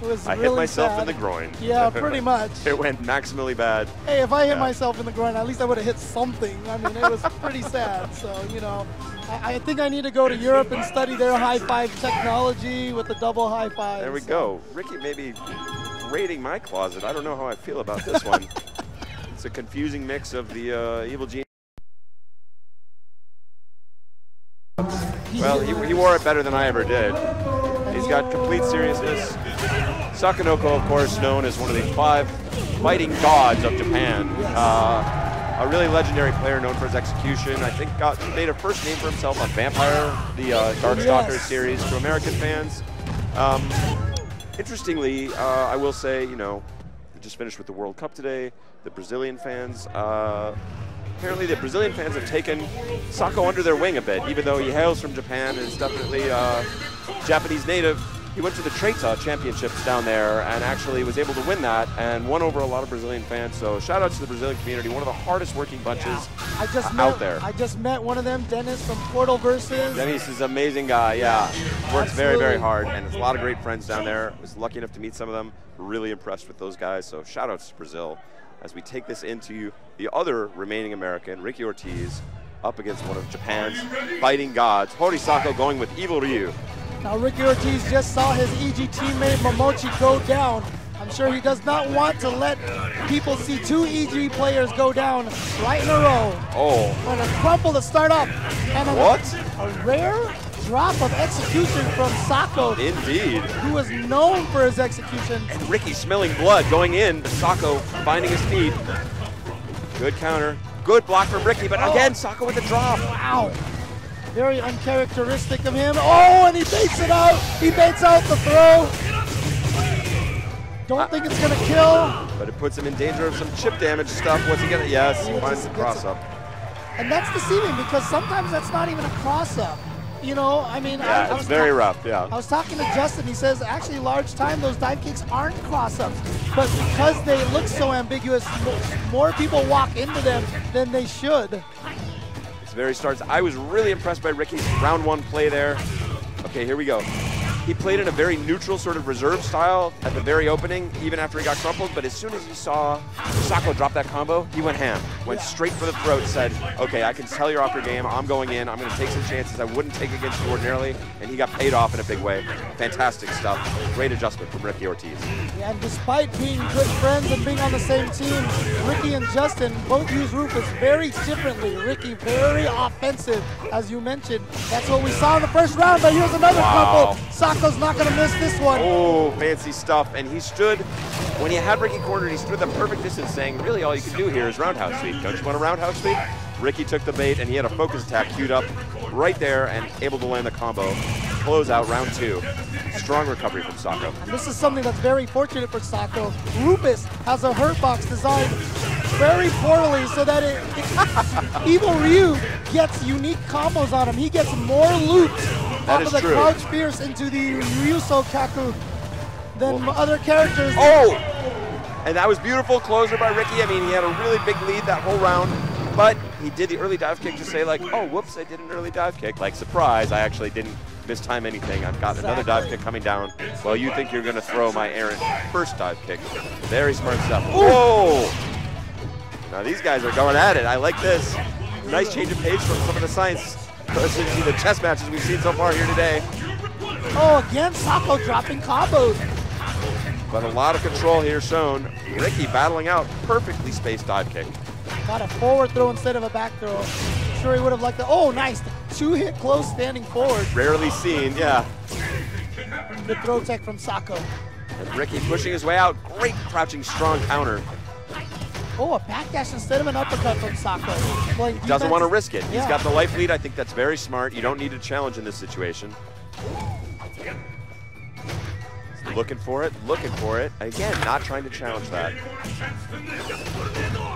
was I really hit myself sad. in the groin. Yeah, pretty much. It went maximally bad. Hey, if I hit myself in the groin, at least I would have hit something. I mean, it was pretty sad. So, you know, I think I need to go to Europe and study their high five technology with the double high five. There we go. Ricky may be raiding my closet. I don't know how I feel about this one. It's a confusing mix of the Evil Genius. Well, he wore it better than I ever did. He's got complete seriousness. Sakanoko, of course, known as one of the 5 fighting gods of Japan. A really legendary player known for his execution. I think made a first name for himself on Vampire, the Darkstalkers series to American fans. Interestingly, I will say, you know, we just finished with the World Cup today. The Brazilian fans, apparently the Brazilian fans have taken Sako under their wing a bit, even though he hails from Japan and is definitely Japanese native. He went to the Treta Championships down there and actually was able to win that and won over a lot of Brazilian fans. So shout out to the Brazilian community, one of the hardest working bunches out there. I just met one of them, Dennis from Portal Versus. Dennis is an amazing guy, yeah. Works very, very hard and has a lot of great friends down there. Was lucky enough to meet some of them. Really impressed with those guys. So shout outs to Brazil as we take this into the other remaining American, Ricky Ortiz, up against one of Japan's fighting gods. Horisako going with Evil Ryu. Now Ricky Ortiz just saw his EG teammate Momochi go down. I'm sure he does not want to let people see 2 EG players go down right in a row. Oh. And a crumple to start off. And a rare drop of execution from Sako. Indeed. Who is known for his execution. And Ricky smelling blood going in. Sako finding his feet. Good counter. Good block from Ricky, but again, Sako with the drop. Wow. Very uncharacteristic of him. Oh, and he baits it out. He baits out the throw. Don't think it's going to kill. But it puts him in danger of some chip damage stuff. What's he going to? Yes, he finds the cross up. And that's deceiving because sometimes that's not even a cross up. You know, I mean, yeah, it's very rough, yeah. I was talking to Justin. He says, actually, large time, those dive kicks aren't cross-ups. But because they look so ambiguous, more people walk into them than they should. It's very starts. I was really impressed by Ricky's round 1 play there. Okay, here we go. He played in a very neutral sort of reserve style at the very opening, even after he got crumpled, but as soon as he saw Sako drop that combo, he went ham. Went straight for the throat, said, okay, I can tell you're off your game, I'm going in, I'm gonna take some chances I wouldn't take against you ordinarily, and he got paid off in a big way. Fantastic stuff. Great adjustment from Ricky Ortiz. Yeah, and despite being good friends and being on the same team, Ricky and Justin both use Rufus very differently. Ricky very offensive, as you mentioned. That's what we saw in the first round, but here's another crumple. Sako's not going to miss this one. Oh, fancy stuff. And he stood, when he had Ricky cornered, he stood the perfect distance saying, really all you can do here is roundhouse sweep. Don't you want a roundhouse sweep? Ricky took the bait and he had a focus attack queued up right there and able to land the combo. Close out round 2. Strong recovery from Sako. And this is something that's very fortunate for Sako. Rufus has a hurt box designed very poorly so that Evil Ryu gets unique combos on him. He gets more loops off of the crouch fierce into the Ryuso Kaku than other characters. Oh! And that was beautiful closer by Ricky. I mean, he had a really big lead that whole round, but he did the early dive kick to say like, oh, whoops, I did an early dive kick. Like, surprise, I actually didn't mistime anything. I've got another dive kick coming down. Well, you think you're gonna throw my errant first dive kick. Very smart stuff. Whoa! Now these guys are going at it. I like this. Nice change of pace from some of the science. The chess matches we've seen so far here today. Oh, again, Sako dropping combos. But a lot of control here shown. Ricky battling out perfectly spaced dive kick. Got a forward throw instead of a back throw. Sure he would have liked it. Oh, nice. 2-hit close standing forward. Rarely seen, yeah. The throw tech from Sako. And Ricky pushing his way out. Great crouching strong counter. Oh, a backdash instead of an uppercut from Sako. Doesn't want to risk it. He's got the life lead. I think that's very smart. You don't need a challenge in this situation. Looking for it, looking for it. Again, not trying to challenge that.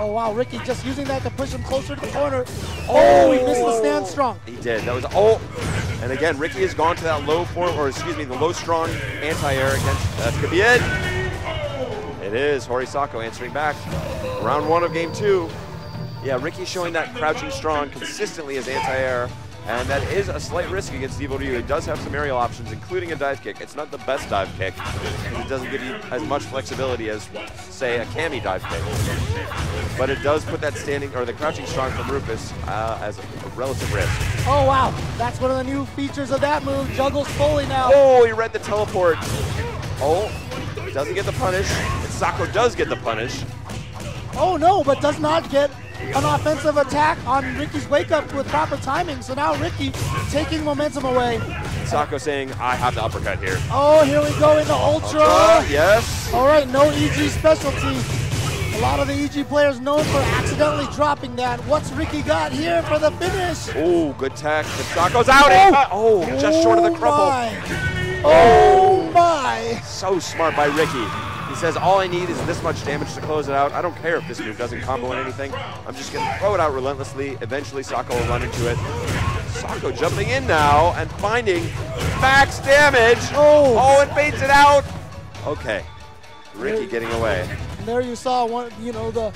Oh, wow, Ricky just using that to push him closer to the corner. Oh, he missed the stand strong. He did. That was, oh. And again, Ricky has gone to that low form, or excuse me, the low strong anti-air against, that could be it. It is Hori Sako answering back. Round 1 of game 2. Yeah, Ricky showing that crouching strong consistently as anti-air. And that is a slight risk against Evil Ryu. He does have some aerial options, including a dive kick. It's not the best dive kick, because it doesn't give you as much flexibility as, say, a Kami dive kick. But it does put that standing, or the crouching strong from Rufus as a relative risk. Oh, wow. That's one of the new features of that move. Juggles fully now. Oh, he read the teleport. Oh, doesn't get the punish. And Sako does get the punish. Oh, no, but does not get an offensive attack on Ricky's wake up with proper timing. So now Ricky taking momentum away. Sako saying, I have the uppercut here. Oh, here we go into Ultra. Yes. All right, no EG specialty. A lot of the EG players known for accidentally dropping that. What's Ricky got here for the finish? Oh, good tech. But Sako's out. Oh, just short of the crumple. Oh my. So smart by Ricky. He says, all I need is this much damage to close it out. I don't care if this move doesn't combo in anything. I'm just going to throw it out relentlessly. Eventually, Sako will run into it. Sako jumping in now and finding max damage. Oh, and baits it out. Okay, Ricky getting away. And there you saw one, you know, the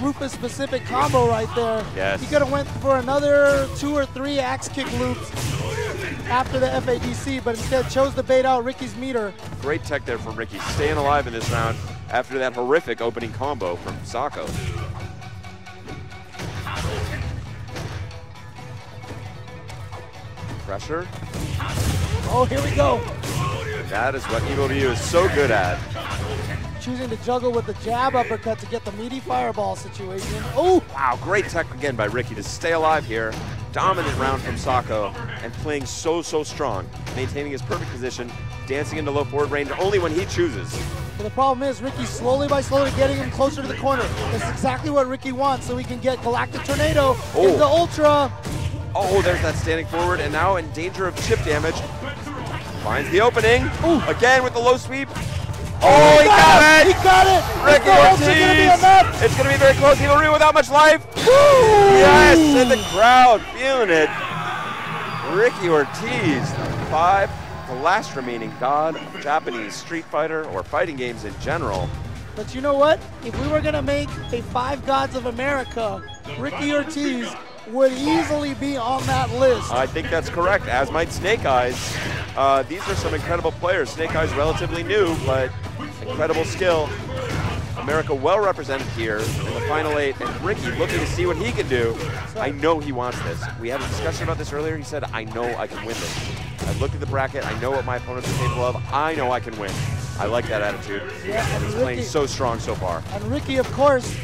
Rufus specific combo right there. Yes. He could have went for another 2 or 3 axe kick loops after the FADC, but instead chose to bait out Ricky's meter. Great tech there from Ricky, staying alive in this round after that horrific opening combo from Sako. Pressure. Oh, here we go. That is what Evil Ryu is so good at. Choosing to juggle with the jab uppercut to get the meaty fireball situation. Oh! Wow, great tech again by Ricky to stay alive here. Dominant round from Sako and playing so strong, maintaining his perfect position, dancing into low forward range only when he chooses. But the problem is Ricky slowly by slowly getting him closer to the corner. That's exactly what Ricky wants, so he can get Galactic Tornado into Ultra. Oh, there's that standing forward, and now in danger of chip damage. Finds the opening. Ooh. Again with the low sweep. Oh, he got it! He got it! Ricky Ortiz! It's going to be very close. Evil Ryu without much life. Woo! Yes, and the crowd feeling it. Ricky Ortiz, 5, the last remaining god of Japanese Street Fighter or fighting games in general. But you know what? If we were going to make a 5 Gods of America, Ricky Ortiz would easily be on that list. I think that's correct, as might Snake Eyes. These are some incredible players. Snake Eyes relatively new, but incredible skill. America well represented here in the Final 8, and Ricky looking to see what he can do. I know he wants this. We had a discussion about this earlier. He said, I know I can win this. I looked at the bracket. I know what my opponents are capable of. I know I can win. I like that attitude. Yeah, and he's playing so strong so far. And Ricky, of course,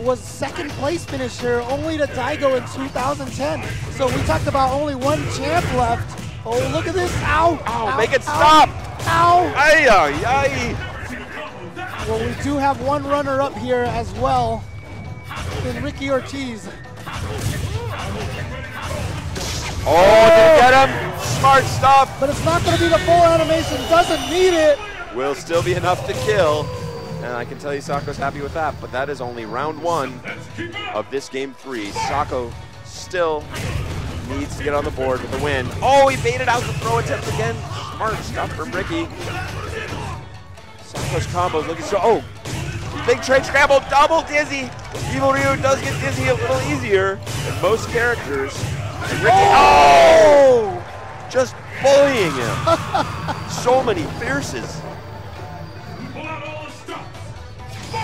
was second place finisher only to Daigo in 2010. So we talked about only one champ left. Oh, look at this. Ow. Ow, ow make it ow, stop. Ow. Ay, ay, ay. Well, we do have one runner-up here as well in Ricky Ortiz. Oh, did he get him? Smart stuff. But it's not going to be the full animation. Doesn't need it. Will still be enough to kill. And I can tell you Sako's happy with that, but that is only round 1 of this game 3. Sako still needs to get on the board with the win. Oh, he baited out the throw attempt again. Smart stuff from Ricky. Sako's combos looking so, oh, big trade scramble, double dizzy. Evil Ryu does get dizzy a little easier than most characters. And Ricky, oh, just bullying him. So many fierces.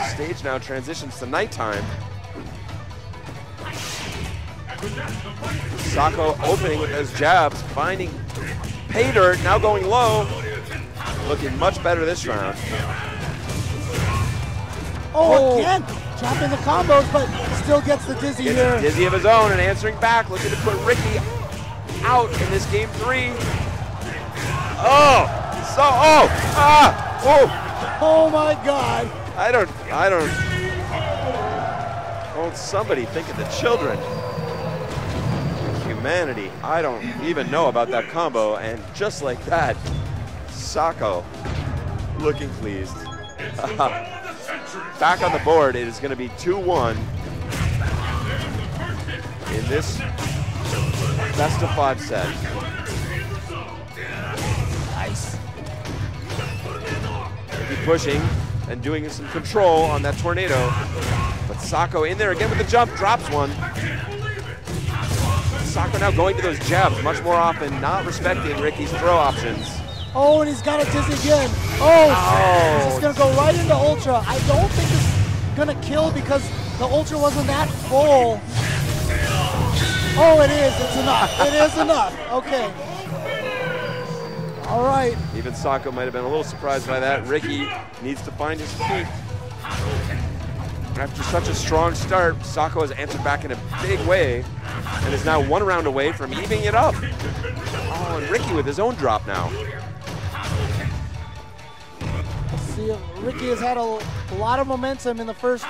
Stage now transitions to nighttime. Sako opening with those jabs, finding pay dirt, now going low. Looking much better this round. Oh, again, dropping the combos, but still gets the dizzy here. Dizzy of his own and answering back, looking to put Ricky out in this game 3. Oh my God. Won't somebody think of the children? Humanity, I don't even know about that combo, and just like that, Sako looking pleased. Back on the board, it is going to be 2-1 in this best of 5 set. Nice. Keep pushing and doing some control on that tornado. But Sako in there again with the jump, drops one. Sako now going to those jabs much more often, not respecting Ricky's throw options. Oh, and he's got it dizzy again. Oh, this is going to go right into Ultra. I don't think it's going to kill because the Ultra wasn't that full. Oh, it is. It's enough. It is enough. Okay. All right. Even Sako might have been a little surprised by that. Ricky needs to find his feet. After such a strong start, Sako has answered back in a big way and is now 1 round away from evening it up. Oh, and Ricky with his own drop now. See, Ricky has had a lot of momentum in the first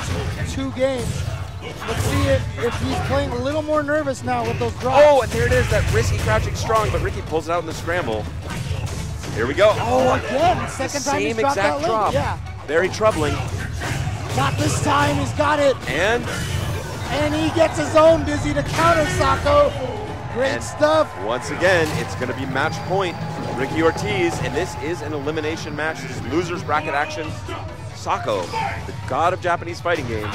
two games. Let's see if he's playing a little more nervous now with those drops. Oh, and there it is, that risky crouching strong, but Ricky pulls it out in the scramble. Here we go. Oh, again, second time he's dropped that link. Yeah. Very troubling. Not this time, he's got it. And he gets his own dizzy to counter Sako. Great stuff. Once again, it's going to be match point. Ricky Ortiz, and this is an elimination match. This is losers bracket action. Sako, the god of Japanese fighting games,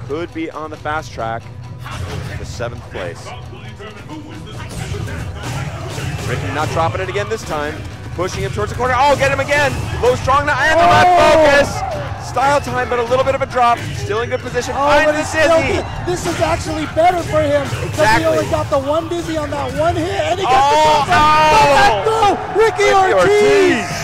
could be on the fast track to 7th place. Ricky not dropping it again this time. Pushing him towards the corner. Oh, get him again. Low strong now, and the left focus. Style time, but a little bit of a drop. Still in good position. Oh, but this is actually better for him. Exactly. He only got the one dizzy on that one hit, and he got the throw. Ricky Ortiz.